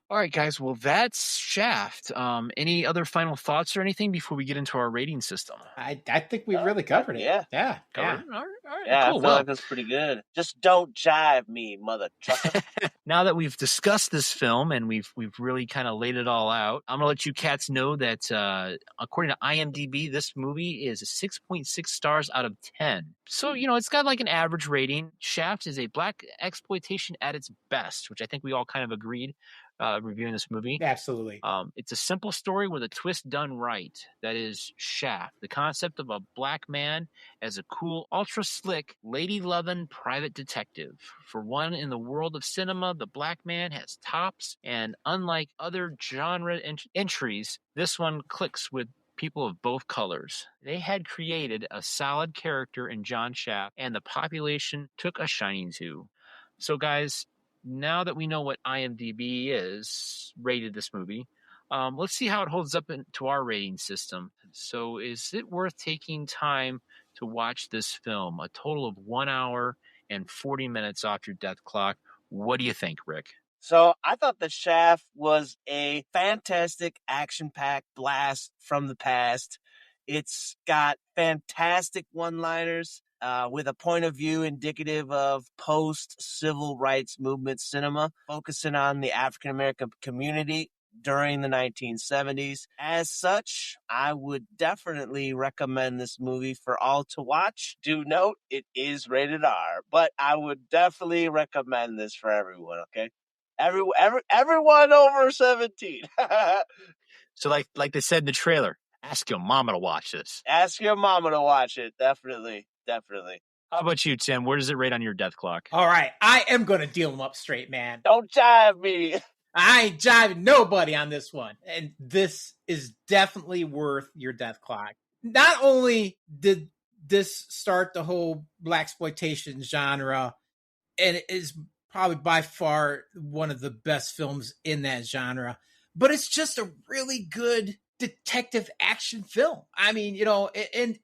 All right, guys. Well, that's Shaft. Any other final thoughts or anything before we get into our rating system? I think we really covered it. Yeah. Cool. I feel like that's pretty good. Just don't jive me, mother trucker. Now that we've discussed this film and we've really kind of laid it all out, I'm gonna let you cats know that according to IMDb, this movie is a 6.6 stars out of 10. So it's got like an average rating. Shaft is a black exploitation at its best, which I think we all kind of agreed. Reviewing this movie. Absolutely. It's a simple story with a twist done right. That is Shaft, the concept of a black man as a cool, ultra slick, lady-loving private detective. For one in the world of cinema, the black man has tops, and unlike other genre entries, this one clicks with people of both colors. They had created a solid character in John Shaft, and the population took a shining to. So guys, now that we know what IMDb rated this movie, let's see how it holds up to our rating system. So is it worth taking time to watch this film? A total of 1 hour and 40 minutes off your death clock. What do you think, Rick? So I thought The Shaft was a fantastic action-packed blast from the past. It's got fantastic one-liners. With a point of view indicative of post-civil rights movement cinema, focusing on the African-American community during the 1970s. As such, I would definitely recommend this movie for all to watch. Do note, it is rated R, but I would definitely recommend this for everyone, okay? Everyone over 17. So like they said in the trailer, ask your mama to watch this. Ask your mama to watch it, definitely. How about you, Tim? Where does it rate on your death clock? All right. I am going to deal them up straight, man. Don't jive me. I ain't jiving nobody on this one. And this is definitely worth your death clock. Not only did this start the whole blaxploitation genre, and it is probably by far one of the best films in that genre, but it's just a really good detective action film. I mean, and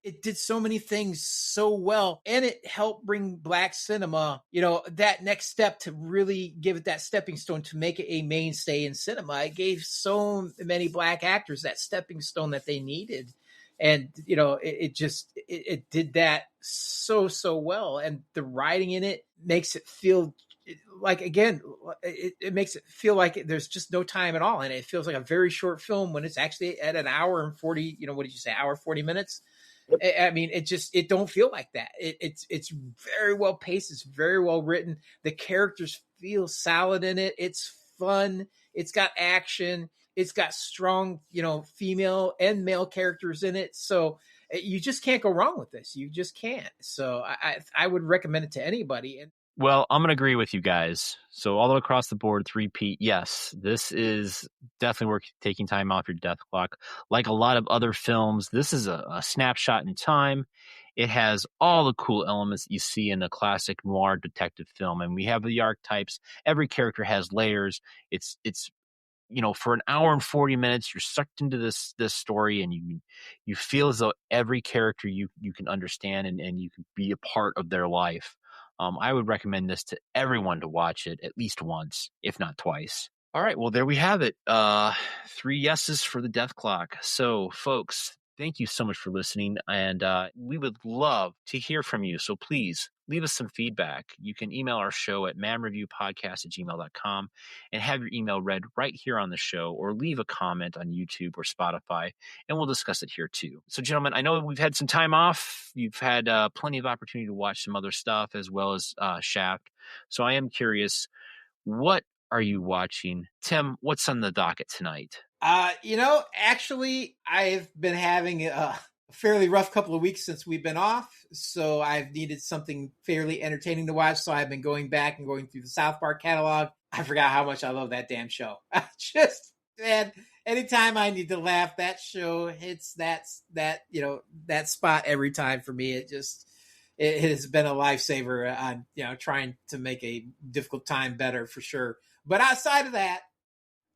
it did so many things so well, and it helped bring black cinema, that next step to really give it that stepping stone to make it a mainstay in cinema. It gave so many black actors that stepping stone that they needed. And, it did that so well. And the writing in it makes it feel like, again, it makes it feel like there's just no time at all. And it feels like a very short film when it's actually at an hour and 40, what did you say? Hour, 40 minutes. I mean, it don't feel like that. It's very well paced. It's very well written. The characters feel solid in it. It's fun. It's got action. It's got strong, female and male characters in it. So you just can't go wrong with this. You just can't. So I would recommend it to anybody. And Well, I'm going to agree with you guys. So all the way across the board, 3P, yes, this is definitely worth taking time off your death clock. Like a lot of other films, this is a snapshot in time. It has all the cool elements that you see in a classic noir detective film. And we have the archetypes. Every character has layers. It's for an hour and 40 minutes, you're sucked into this story, and you feel as though every character you can understand, and you can be a part of their life. I would recommend this to everyone to watch it at least once, if not twice. All right, well, there we have it. 3 yeses for the death clock. So, folks, thank you so much for listening, and we would love to hear from you. So please leave us some feedback. You can email our show at manreviewpodcast@gmail.com and have your email read right here on the show, or leave a comment on YouTube or Spotify, and we'll discuss it here too. So, gentlemen, I know we've had some time off. You've had plenty of opportunity to watch some other stuff as well as Shaft. So I am curious, what are you watching? Tim, what's on the docket tonight? Actually, I've been having a fairly rough couple of weeks since we've been off, so I've needed something fairly entertaining to watch. So I've been going back and going through the South Park catalog. I forgot how much I love that damn show. Man, anytime I need to laugh, that show hits that spot every time for me. It has been a lifesaver on trying to make a difficult time better, for sure. But outside of that,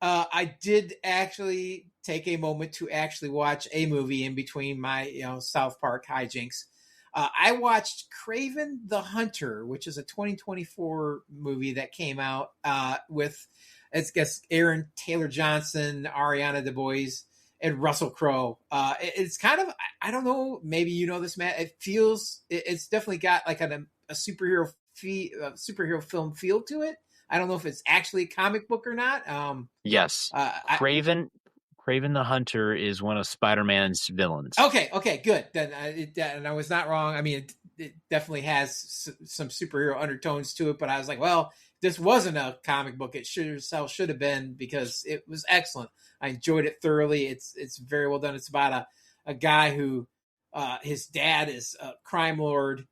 I did actually take a moment to actually watch a movie in between my South Park hijinks. I watched Kraven the Hunter, which is a 2024 movie that came out with, I guess, Aaron Taylor Johnson, Ariana DeBose, and Russell Crowe. It's kind of, I don't know, maybe you know this, Matt. It's definitely got like a superhero film feel to it. I don't know if it's actually a comic book or not. Yes. Kraven the Hunter is one of Spider-Man's villains. Okay, good. Then and I was not wrong. I mean, it definitely has some superhero undertones to it, but I was like, well, this wasn't a comic book. It should have been, because it was excellent. I enjoyed it thoroughly. It's very well done. It's about a guy who his dad is a crime lord,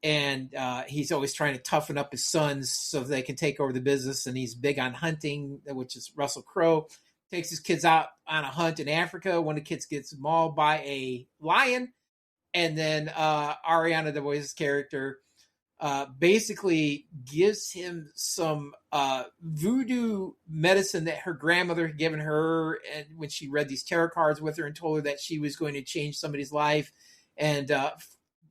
and he's always trying to toughen up his sons so they can take over the business. And he's big on hunting, which is Russell Crowe. Takes his kids out on a hunt in Africa. One of the kids gets mauled by a lion. And then Ariana DeBose's character basically gives him some voodoo medicine that her grandmother had given her, and when she read these tarot cards with her and told her that she was going to change somebody's life and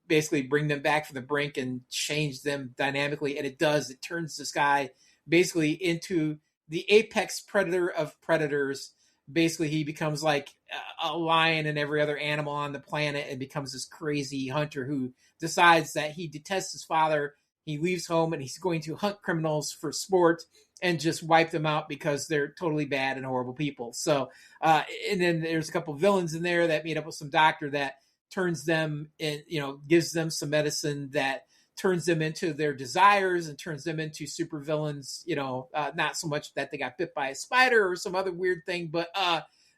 basically bring them back from the brink and change them dynamically. And it does. It turns this guy basically into the apex predator of predators. Basically, he becomes like a lion and every other animal on the planet, and becomes this crazy hunter who decides that he detests his father. He leaves home and he's going to hunt criminals for sport and just wipe them out because they're totally bad and horrible people. So, and then there's a couple villains in there that meet up with some doctor that turns them in, gives them some medicine that turns them into their desires and turns them into supervillains. Not so much that they got bit by a spider or some other weird thing, but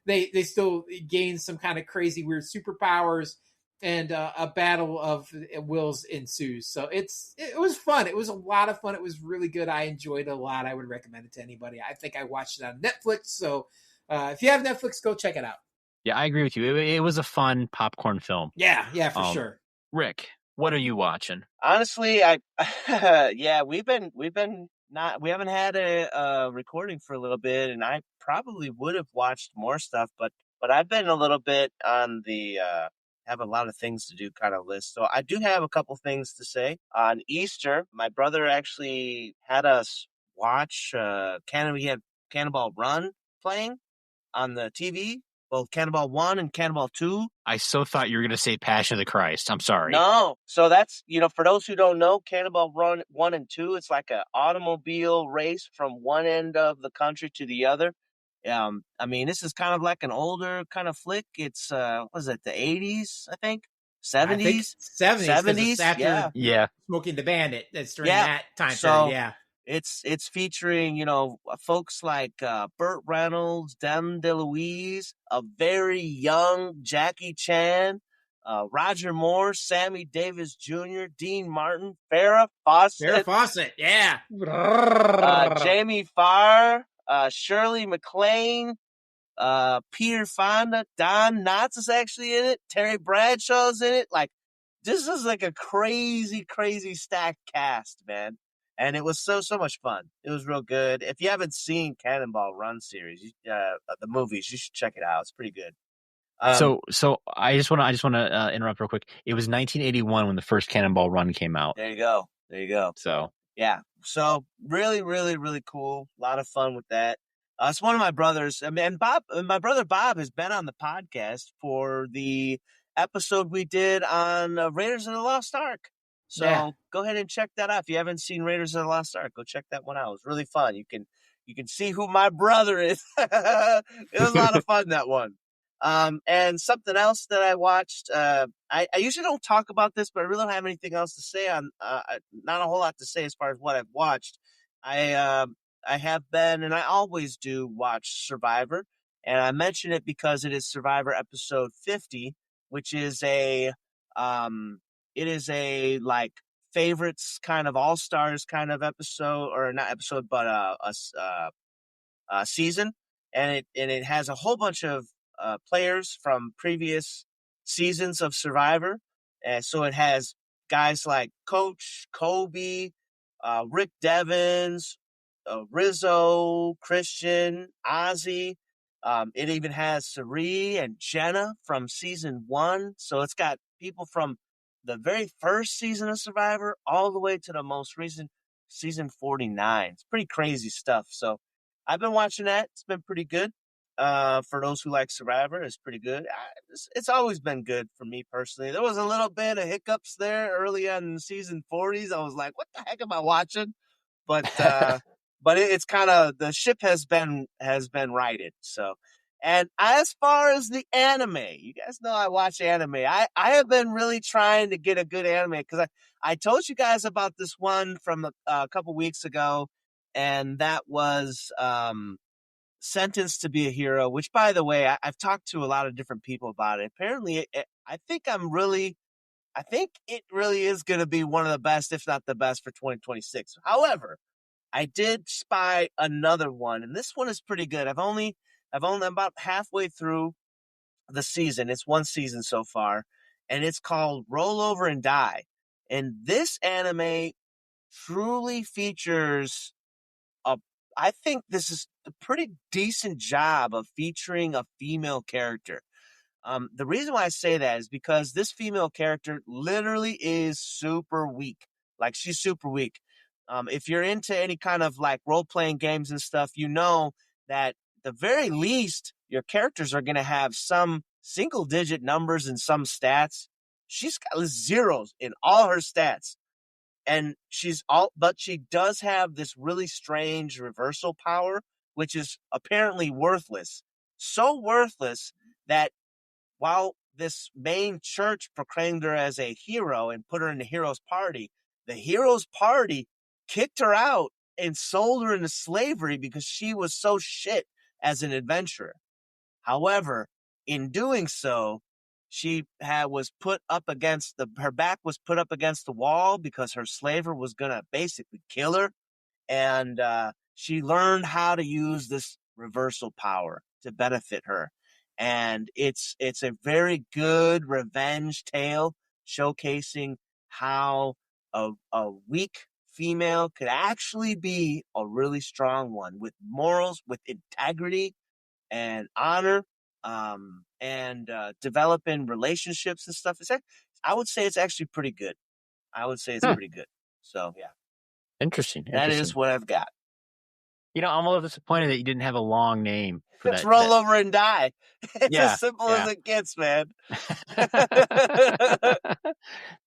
they still gain some kind of crazy weird superpowers, and a battle of wills ensues. So it was fun. It was a lot of fun. It was really good. I enjoyed it a lot. I would recommend it to anybody. I think I watched it on Netflix. So if you have Netflix, go check it out. Yeah, I agree with you. It was a fun popcorn film. Yeah, for sure. Rick, what are you watching? Honestly, we haven't had a recording for a little bit, and I probably would have watched more stuff, but I've been a little bit on the have a lot of things to do kind of list. So I do have a couple things to say. On Easter, my brother actually had us watch we had Cannonball Run playing on the TV both Cannonball 1 and Cannonball 2. I so thought you were going to say Passion of the Christ. I'm sorry. No. So that's, for those who don't know, Cannonball Run 1 and 2, it's like an automobile race from one end of the country to the other. I mean, this is kind of like an older kind of flick. It's, what is it, the 80s, I think? 70s? I think 70s. It's after yeah. Smoking the Bandit. That's during that time period, yeah. It's featuring, folks like Burt Reynolds, Dem DeLuise, a very young Jackie Chan, Roger Moore, Sammy Davis Jr., Dean Martin, Farrah Fawcett, yeah. Jamie Farr, Shirley MacLaine, Peter Fonda, Don Knotts is actually in it, Terry Bradshaw's in it. Like, this is like a crazy, crazy stacked cast, man. And it was so much fun. It was real good. If you haven't seen Cannonball Run series, the movies, you should check it out. It's pretty good. So I just want to interrupt real quick. It was 1981 when the first Cannonball Run came out. There you go. So yeah, so really, really, really cool. A lot of fun with that. It's one of my brothers. And my brother Bob has been on the podcast for the episode we did on Raiders of the Lost Ark. So go ahead and check that out. If you haven't seen Raiders of the Lost Ark, go check that one out. It was really fun. You can see who my brother is. It was a lot of fun, that one. And something else that I watched, I usually don't talk about this, but I really don't have anything else to say on, not a whole lot to say as far as what I've watched. I have been, and I always do watch Survivor, and I mention it because it is Survivor episode 50, which is it is a like favorites kind of all-stars kind of episode, or not episode, but a season, and it has a whole bunch of players from previous seasons of Survivor, and so it has guys like Coach, Kobe, Rick Devens, Rizzo, Christian, Ozzy. It even has Sari and Jenna from season 1, so it's got people from the very first season of Survivor all the way to the most recent season 49. It's pretty crazy stuff. So I've been watching that. It's been pretty good. For those who like Survivor, it's pretty good. It's always been good for me personally. There was a little bit of hiccups there early on in season 40s. I was like, what the heck am I watching? But it's kind of, the ship has been righted. So, and as far as the anime, you guys know I watch anime. I have been really trying to get a good anime, because I told you guys about this one from a couple weeks ago, and that was Sentenced to Be a Hero, which, by the way, I've talked to a lot of different people about it. Apparently, I think it really is going to be one of the best, if not the best, for 2026. However, I did spy another one, and this one is pretty good. I'm about halfway through the season. It's one season so far, and it's called Roll Over and Die. And this anime truly features I think this is a pretty decent job of featuring a female character. The reason why I say that is because this female character literally is super weak. Like, she's super weak. If you're into any kind of like role-playing games and stuff, you know that the very least your characters are going to have some single-digit numbers and some stats. She's got zeros in all her stats. And but she does have this really strange reversal power, which is apparently worthless. So worthless that while this main church proclaimed her as a hero and put her in the hero's party kicked her out and sold her into slavery because she was so shit as an adventurer. However, in doing so, she was put up against her back was put up against the wall because her slaver was going to basically kill her. And she learned how to use this reversal power to benefit her. And it's a very good revenge tale showcasing how a weak female could actually be a really strong one with morals, with integrity and honor, and developing relationships and stuff. I would say it's actually pretty good. I would say it's pretty good. So, yeah. Interesting. That is what I've got. I'm a little disappointed that you didn't have a long name for It's that. roll over and die. It's Yeah, as simple yeah. as it gets, man.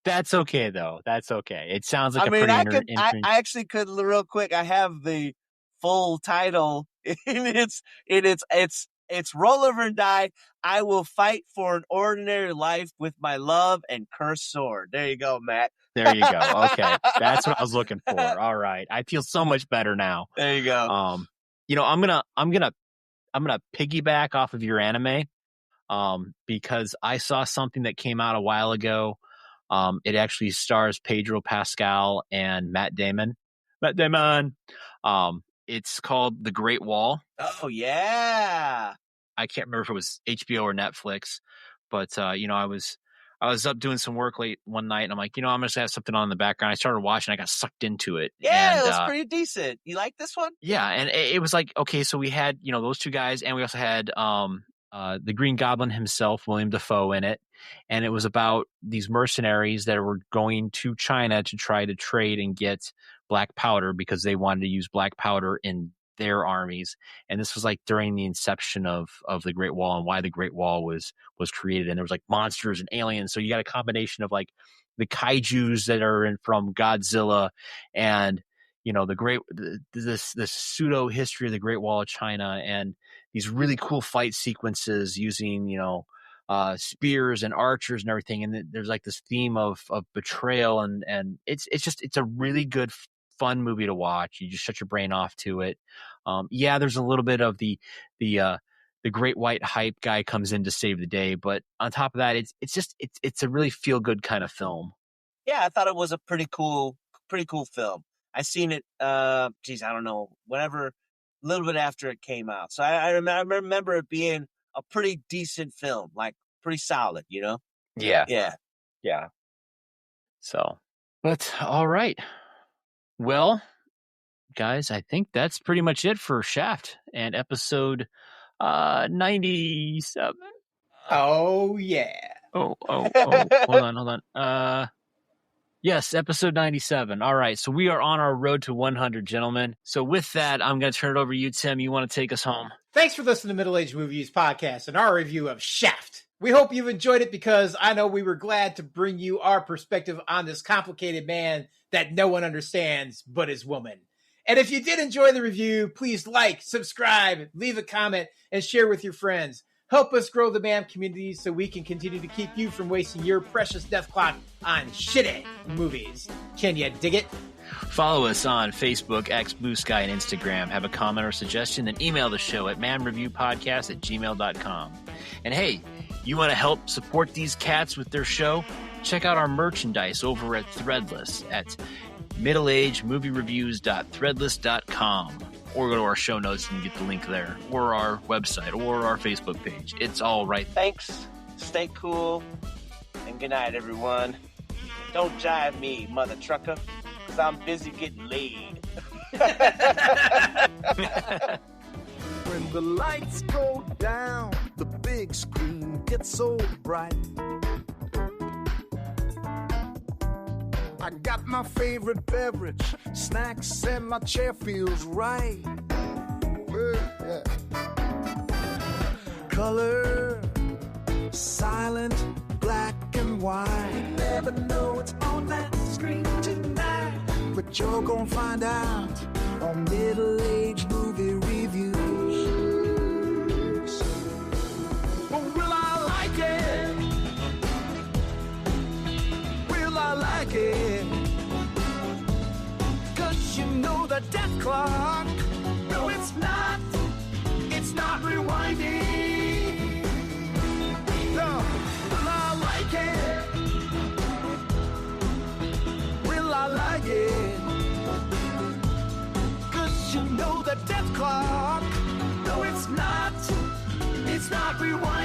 That's okay, though. That's okay. It sounds like I a mean, pretty I actually could real quick. I have the full title. It's roll over and die. I will fight for an ordinary life with my love and cursed sword. There you go, Matt. There you go. Okay, that's what I was looking for. All right, I feel so much better now. There you go. I'm gonna piggyback off of your anime, because I saw something that came out a while ago. It actually stars Pedro Pascal and Matt Damon. It's called The Great Wall. Oh yeah. I can't remember if it was HBO or Netflix, but I was up doing some work late one night, and I'm like, I'm just gonna have something on in the background. I started watching, I got sucked into it. Yeah, and, it was pretty decent. You like this one? Yeah, and it was like, okay, so we had those two guys, and we also had the Green Goblin himself, William Dafoe, in it, and it was about these mercenaries that were going to China to try to trade and get black powder because they wanted to use black powder in their armies. And this was like during the inception of the Great Wall and why the Great Wall was created. And there was like monsters and aliens. So you got a combination of like the kaijus that are from Godzilla and this pseudo history of the Great Wall of China and these really cool fight sequences using spears and archers and everything. And there's like this theme of betrayal and it's a really good fun movie to watch. You just shut your brain off to it. There's a little bit of the great white hype guy comes in to save the day, but on top of that, it's a really feel good kind of film. Yeah, I thought it was a pretty cool film. I seen it. I don't know, whenever, a little bit after it came out. So I remember it being a pretty decent film, like pretty solid. Yeah. Yeah. So, but all right. Well, guys, I think that's pretty much it for Shaft and episode 97. Oh yeah. Oh, hold on. Yes, episode 97. All right, so we are on our road to 100, gentlemen. So with that, I'm going to turn it over to you, Tim. You want to take us home? Thanks for listening to Middle Age Movies Podcast and our review of Shaft. We hope you've enjoyed it because I know we were glad to bring you our perspective on this complicated man that no one understands but his woman. And if you did enjoy the review, please like, subscribe, leave a comment, and share with your friends. Help us grow the BAM community so we can continue to keep you from wasting your precious death clock on shitty movies. Can you dig it? Follow us on Facebook, X, Blue Sky, and Instagram. Have a comment or suggestion, then email the show at manreviewpodcast@gmail.com. And hey, you want to help support these cats with their show? Check out our merchandise over at Threadless at middleagemoviereviews.threadless.com. Or go to our show notes and get the link there, or our website, or our Facebook page. It's all right. Thanks. Stay cool. And good night, everyone. Don't jive me, mother trucker, because I'm busy getting laid. When the lights go down, the big screen gets so bright. I got my favorite beverage, snacks, and my chair feels right. Yeah. Color, silent, black and white. You never know what's on that screen tonight, but you're gonna find out on Middle Age Movie Reviews. Oh, will I like it? Will I like it? 'Cause you know the death clock. No, it's not rewinding. No, will I like it? Will I like it? 'Cause you know the death clock. No, it's not rewinding.